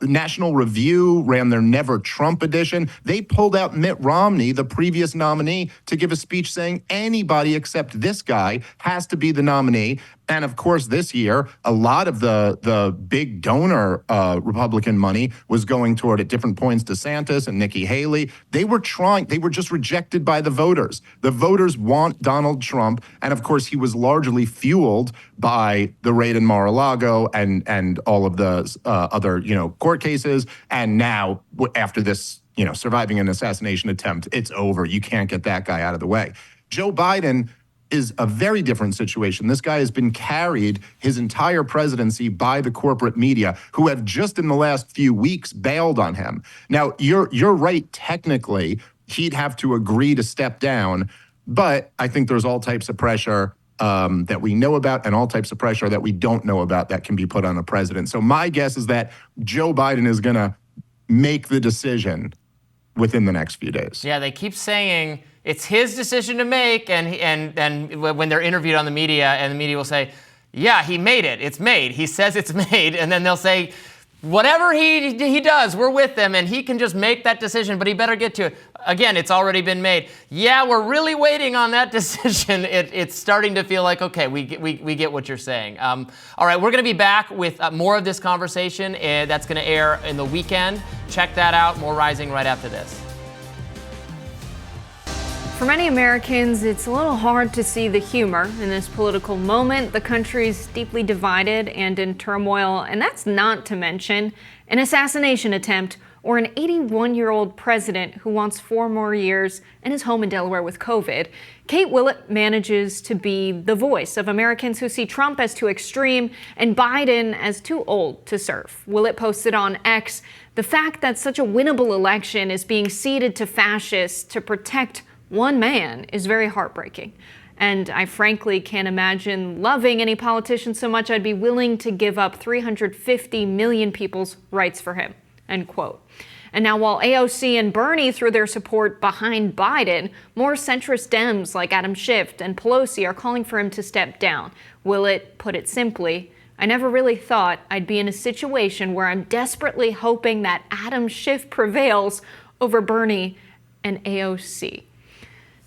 National Review ran their Never Trump edition. They pulled out Mitt Romney, the previous nominee, to give a speech saying anybody except this guy has to be the nominee. And of course, this year, a lot of the big donor Republican money was going toward, at different points, DeSantis and Nikki Haley. They were just rejected by the voters. The voters want Donald Trump. And of course, he was largely fueled by the raid in Mar-a-Lago and all of the other, court cases. And now, after this, surviving an assassination attempt, it's over. You can't get that guy out of the way. Joe Biden is a very different situation. This guy has been carried his entire presidency by the corporate media, who have just in the last few weeks bailed on him. Now, you're right, technically, he'd have to agree to step down, but I think there's all types of pressure that we know about and all types of pressure that we don't know about that can be put on a president. So my guess is that Joe Biden is going to make the decision within the next few days. Yeah, they keep saying it's his decision to make, and when they're interviewed on the media, and the media will say, yeah, he made it. It's made. He says it's made. And then they'll say, whatever he does, we're with him, and he can just make that decision, but he better get to it. Again, it's already been made. Yeah, we're really waiting on that decision. It's starting to feel like, okay, we get what you're saying. All right, we're going to be back with more of this conversation. That's going to air in the weekend. Check that out. More Rising right after this. For many Americans, it's a little hard to see the humor in this political moment. The country's deeply divided and in turmoil, and that's not to mention an assassination attempt or an 81-year-old president who wants 4 more years and is home in Delaware with COVID. Kate Willet manages to be the voice of Americans who see Trump as too extreme and Biden as too old to serve. Willet posted on X, the fact that such a winnable election is being ceded to fascists to protect one man is very heartbreaking. And I frankly can't imagine loving any politician so much I'd be willing to give up 350 million people's rights for him, end quote. And now while AOC and Bernie threw their support behind Biden, more centrist Dems like Adam Schiff and Pelosi are calling for him to step down. Willett put it simply, I never really thought I'd be in a situation where I'm desperately hoping that Adam Schiff prevails over Bernie and AOC.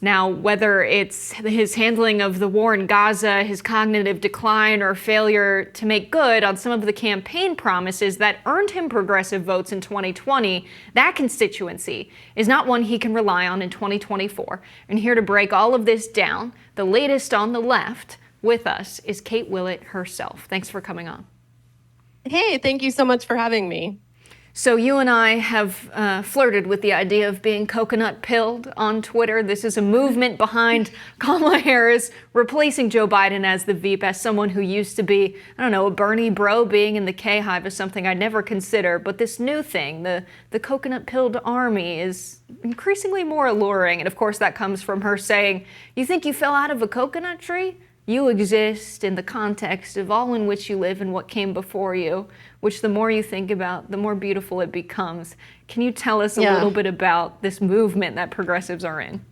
Now, whether it's his handling of the war in Gaza, his cognitive decline, or failure to make good on some of the campaign promises that earned him progressive votes in 2020, that constituency is not one he can rely on in 2024. And here to break all of this down, the latest on the left, with us is Kate Willet herself. Thanks for coming on. Hey, thank you so much for having me. So you and I have flirted with the idea of being coconut pilled on Twitter. This is a movement behind Kamala Harris replacing Joe Biden as the VP, as someone who used to be, I don't know, a Bernie bro. Being in the K-Hive is something I'd never consider. But this new thing, the coconut pilled army, is increasingly more alluring. And of course that comes from her saying, "You think you fell out of a coconut tree? You exist in the context of all in which you live and what came before you," which the more you think about, the more beautiful it becomes. Can you tell us a little bit about this movement that progressives are in?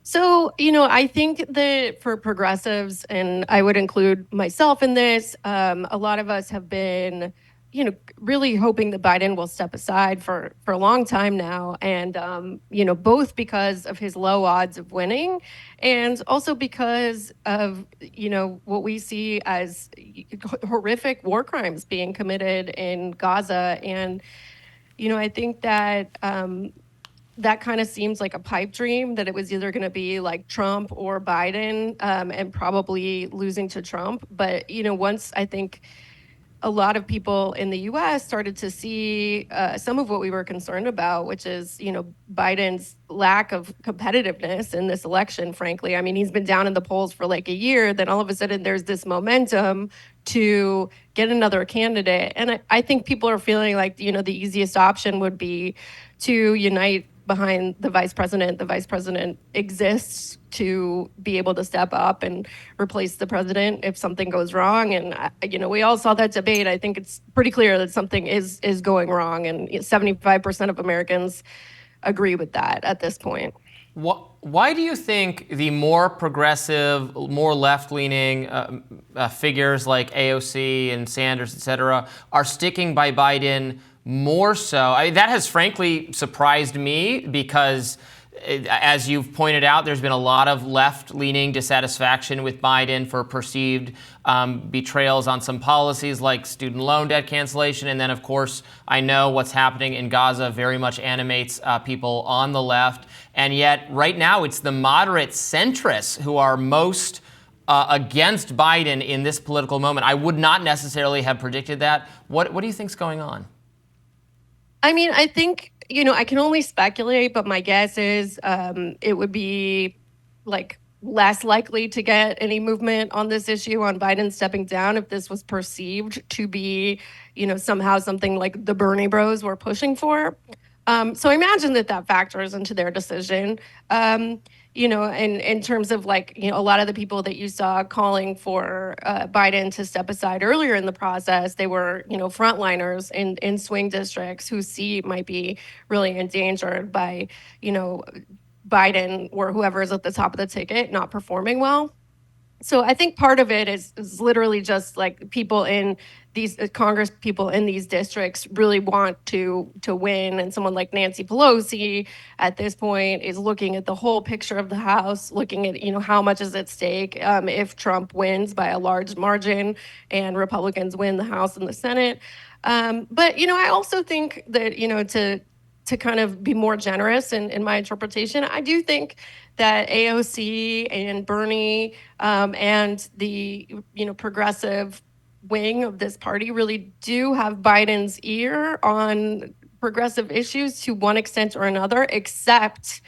So, I think that for progressives, and I would include myself in this, a lot of us have been, really hoping that Biden will step aside for a long time now. And, both because of his low odds of winning and also because of, what we see as horrific war crimes being committed in Gaza. And, I think that that kind of seems like a pipe dream, that it was either going to be like Trump or Biden, and probably losing to Trump. But, once I think a lot of people in the U.S. started to see some of what we were concerned about, which is, Biden's lack of competitiveness in this election, frankly. I mean, he's been down in the polls for like a year. Then all of a sudden there's this momentum to get another candidate. And I think people are feeling like, the easiest option would be to unite behind the vice president. The vice president exists to be able to step up and replace the president if something goes wrong. And, we all saw that debate. I think it's pretty clear that something is going wrong. And 75% of Americans agree with that at this point. Why do you think the more progressive, more left-leaning figures like AOC and Sanders, et cetera, are sticking by Biden more so? That has frankly surprised me because, as you've pointed out, there's been a lot of left-leaning dissatisfaction with Biden for perceived betrayals on some policies like student loan debt cancellation. And then, of course, I know what's happening in Gaza very much animates people on the left. And yet, right now, it's the moderate centrists who are most against Biden in this political moment. I would not necessarily have predicted that. What do you think's going on? I mean, I think, I can only speculate, but my guess is it would be like less likely to get any movement on this issue on Biden stepping down if this was perceived to be, somehow something like the Bernie bros were pushing for. So I imagine that factors into their decision. In terms of a lot of the people that you saw calling for Biden to step aside earlier in the process, they were, frontliners in swing districts whose seat might be really endangered by, Biden or whoever is at the top of the ticket not performing well. So I think part of it is literally just like people in these Congress people in these districts really want to win. And someone like Nancy Pelosi at this point is looking at the whole picture of the House, looking at, how much is at stake if Trump wins by a large margin and Republicans win the House and the Senate. But, I also think that, to kind of be more generous in my interpretation, I do think that AOC and Bernie and the progressive wing of this party really do have Biden's ear on progressive issues to one extent or another, except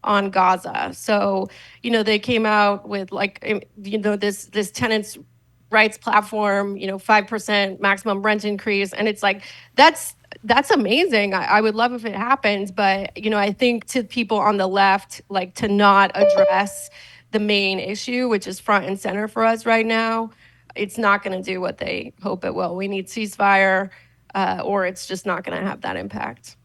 on Gaza. So, they came out with this tenants' rights platform, 5% maximum rent increase, and it's like that's amazing. I would love if it happened, but I think to people on the left, to not address the main issue, which is front and center for us right now, it's not going to do what they hope it will. We need ceasefire, or it's just not going to have that impact.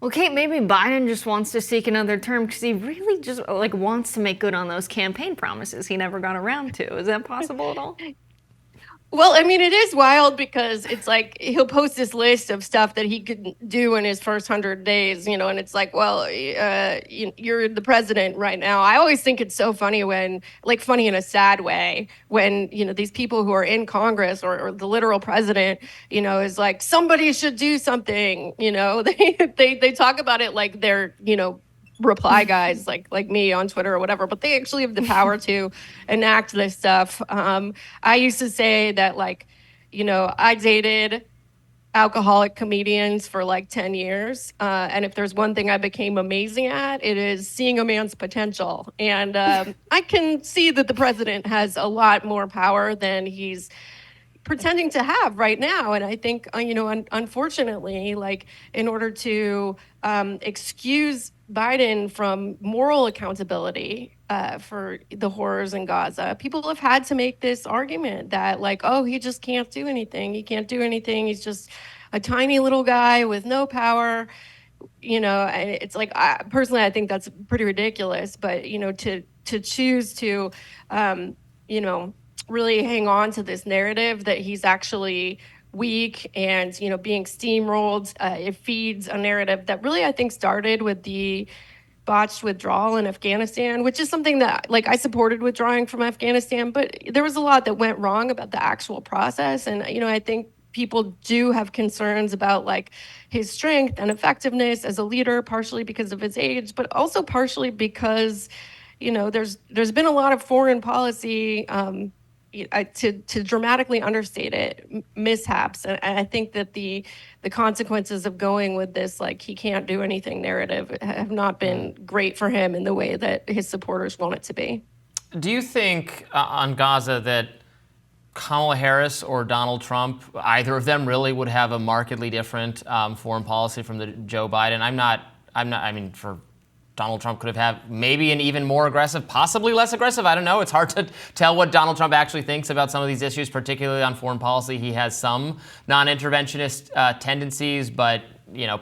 Well, Kate, maybe Biden just wants to seek another term because he really just wants to make good on those campaign promises he never got around to. Is that possible at all? Well, I mean, it is wild because it's like he'll post this list of stuff that he could do in his first 100 days, and it's like, well, you're the president right now. I always think it's so funny when, funny in a sad way, when, these people who are in Congress or the literal president, is like, somebody should do something, they talk about it like they're, reply guys like me on Twitter or whatever, but they actually have the power to enact this stuff. I used to say that I dated alcoholic comedians for like 10 years. And if there's one thing I became amazing at, it is seeing a man's potential. And I can see that the president has a lot more power than he's pretending to have right now. And I think, unfortunately, like in order to excuse Biden from moral accountability for the horrors in Gaza, people have had to make this argument that like, oh, he just can't do anything. He can't do anything. He's just a tiny little guy with no power. It's like, personally, I think that's pretty ridiculous. But, to choose to, really hang on to this narrative that he's actually weak and, being steamrolled, it feeds a narrative that really, I think, started with the botched withdrawal in Afghanistan, which is something that, like, I supported withdrawing from Afghanistan, but there was a lot that went wrong about the actual process. And, I think people do have concerns about, like, his strength and effectiveness as a leader, partially because of his age, but also partially because, there's been a lot of foreign policy, to dramatically understate it, mishaps. And I think that the consequences of going with this, like, he can't do anything narrative have not been great for him in the way that his supporters want it to be. Do you think on Gaza that Kamala Harris or Donald Trump, either of them really would have a markedly different foreign policy from the Joe Biden? I mean, for Donald Trump could have maybe an even more aggressive, possibly less aggressive. I don't know. It's hard to tell what Donald Trump actually thinks about some of these issues, particularly on foreign policy. He has some non-interventionist tendencies, but,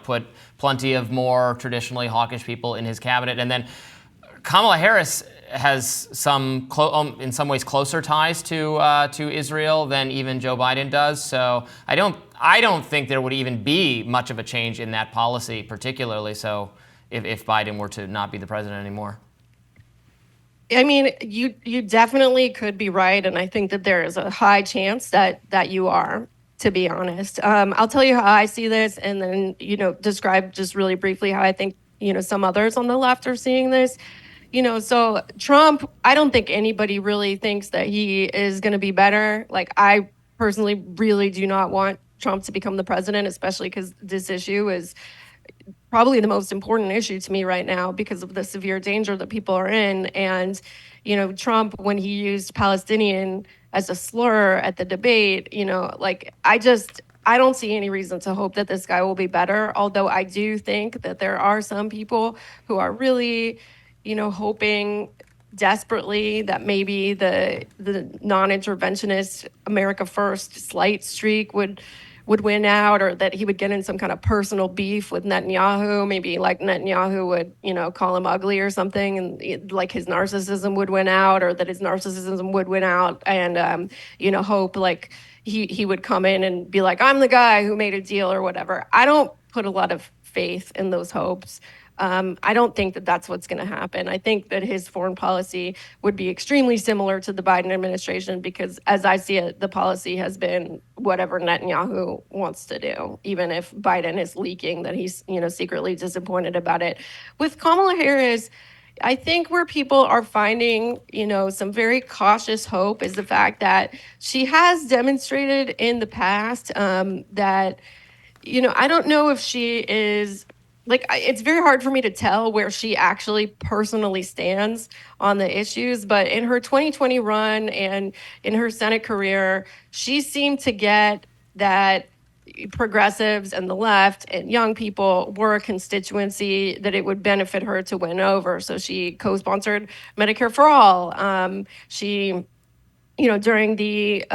put plenty of more traditionally hawkish people in his cabinet. And then Kamala Harris has some, in some ways, closer ties to Israel than even Joe Biden does. So I don't think there would even be much of a change in that policy, particularly so if Biden were to not be the president anymore. I mean, you definitely could be right, and I think that there is a high chance that you are, to be honest. I'll tell you how I see this, and then describe just really briefly how I think some others on the left are seeing this. So Trump, I don't think anybody really thinks that he is going to be better. Like, I personally really do not want Trump to become the president, especially because this issue is probably the most important issue to me right now because of the severe danger that people are in. And, Trump, when he used Palestinian as a slur at the debate, I don't see any reason to hope that this guy will be better. Although I do think that there are some people who are really, hoping desperately that maybe the non-interventionist America First slight streak would win out, or that he would get in some kind of personal beef with Netanyahu. Maybe like Netanyahu would, call him ugly or something, and like his narcissism would win out, or that his narcissism would win out, and hope like he would come in and be like, I'm the guy who made a deal or whatever. I don't put a lot of faith in those hopes. I don't think that that's what's going to happen. I think that his foreign policy would be extremely similar to the Biden administration because, as I see it, the policy has been whatever Netanyahu wants to do, even if Biden is leaking that he's, secretly disappointed about it. With Kamala Harris, I think where people are finding, some very cautious hope is the fact that she has demonstrated in the past that, I don't know if she is... Like, it's very hard for me to tell where she actually personally stands on the issues, but in her 2020 run and in her Senate career, she seemed to get that progressives and the left and young people were a constituency that it would benefit her to win over. So she co-sponsored Medicare for All. She, during the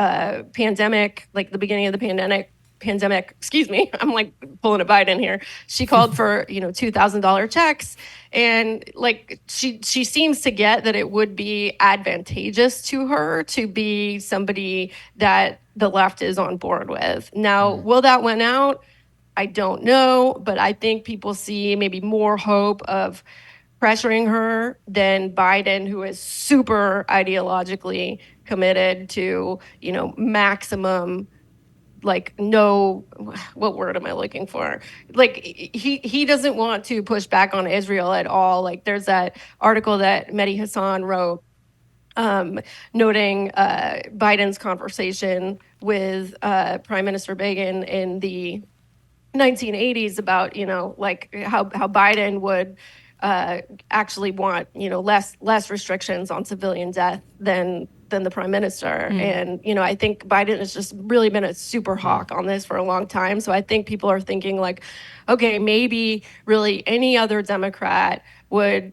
pandemic, like the beginning of the pandemic, excuse me, I'm like pulling a Biden here. She called for, $2,000 checks. And like, she seems to get that it would be advantageous to her to be somebody that the left is on board with. Now, will that win out? I don't know, but I think people see maybe more hope of pressuring her than Biden, who is super ideologically committed to, maximum, like, no, what word am I looking for? Like, he doesn't want to push back on Israel at all. Like, there's that article that Mehdi Hassan wrote noting Biden's conversation with Prime Minister Reagan in the 1980s about, like how Biden would actually want, less restrictions on civilian death than the prime minister. And, I think Biden has just really been a super hawk on this for a long time. So I think people are thinking like, okay, maybe really any other Democrat would,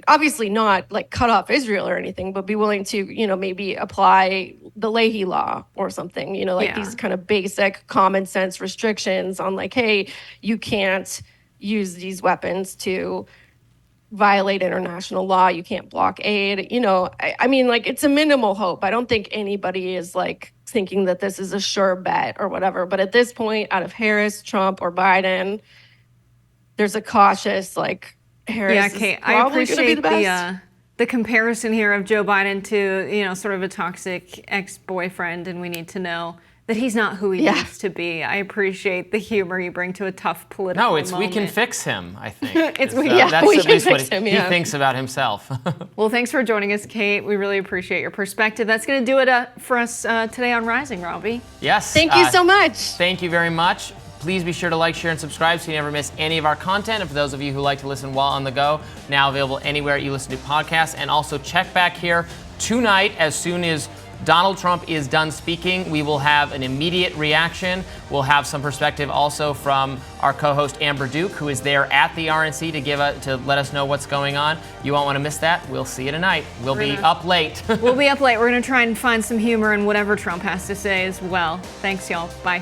obviously not like cut off Israel or anything, but be willing to, maybe apply the Leahy law or something, these kind of basic common sense restrictions on like, hey, you can't use these weapons to violate international law. You can't block aid. I mean, like, it's a minimal hope. I don't think anybody is like thinking that this is a sure bet or whatever. But at this point, out of Harris, Trump, or Biden, there's a cautious like Harris. Yeah, Kate, I appreciate the comparison here of Joe Biden to, sort of a toxic ex-boyfriend, and we need to know that he's not who he used to be. I appreciate the humor you bring to a tough political moment. we can fix him, I think. That's we at can least what fix him, he thinks about himself. Well, thanks for joining us, Kate. We really appreciate your perspective. That's going to do it for us today on Rising, Robbie. Yes. Thank you so much. Thank you very much. Please be sure to like, share, and subscribe so you never miss any of our content. And for those of you who like to listen while on the go, now available anywhere you listen to podcasts. And also check back here tonight as soon as Donald Trump is done speaking. We will have an immediate reaction. We'll have some perspective also from our co-host Amber Duke, who is there at the RNC to let us know what's going on. You won't want to miss that. We'll see you tonight. We'll be up late. We'll be up late. We're going to try and find some humor in whatever Trump has to say as well. Thanks, y'all. Bye.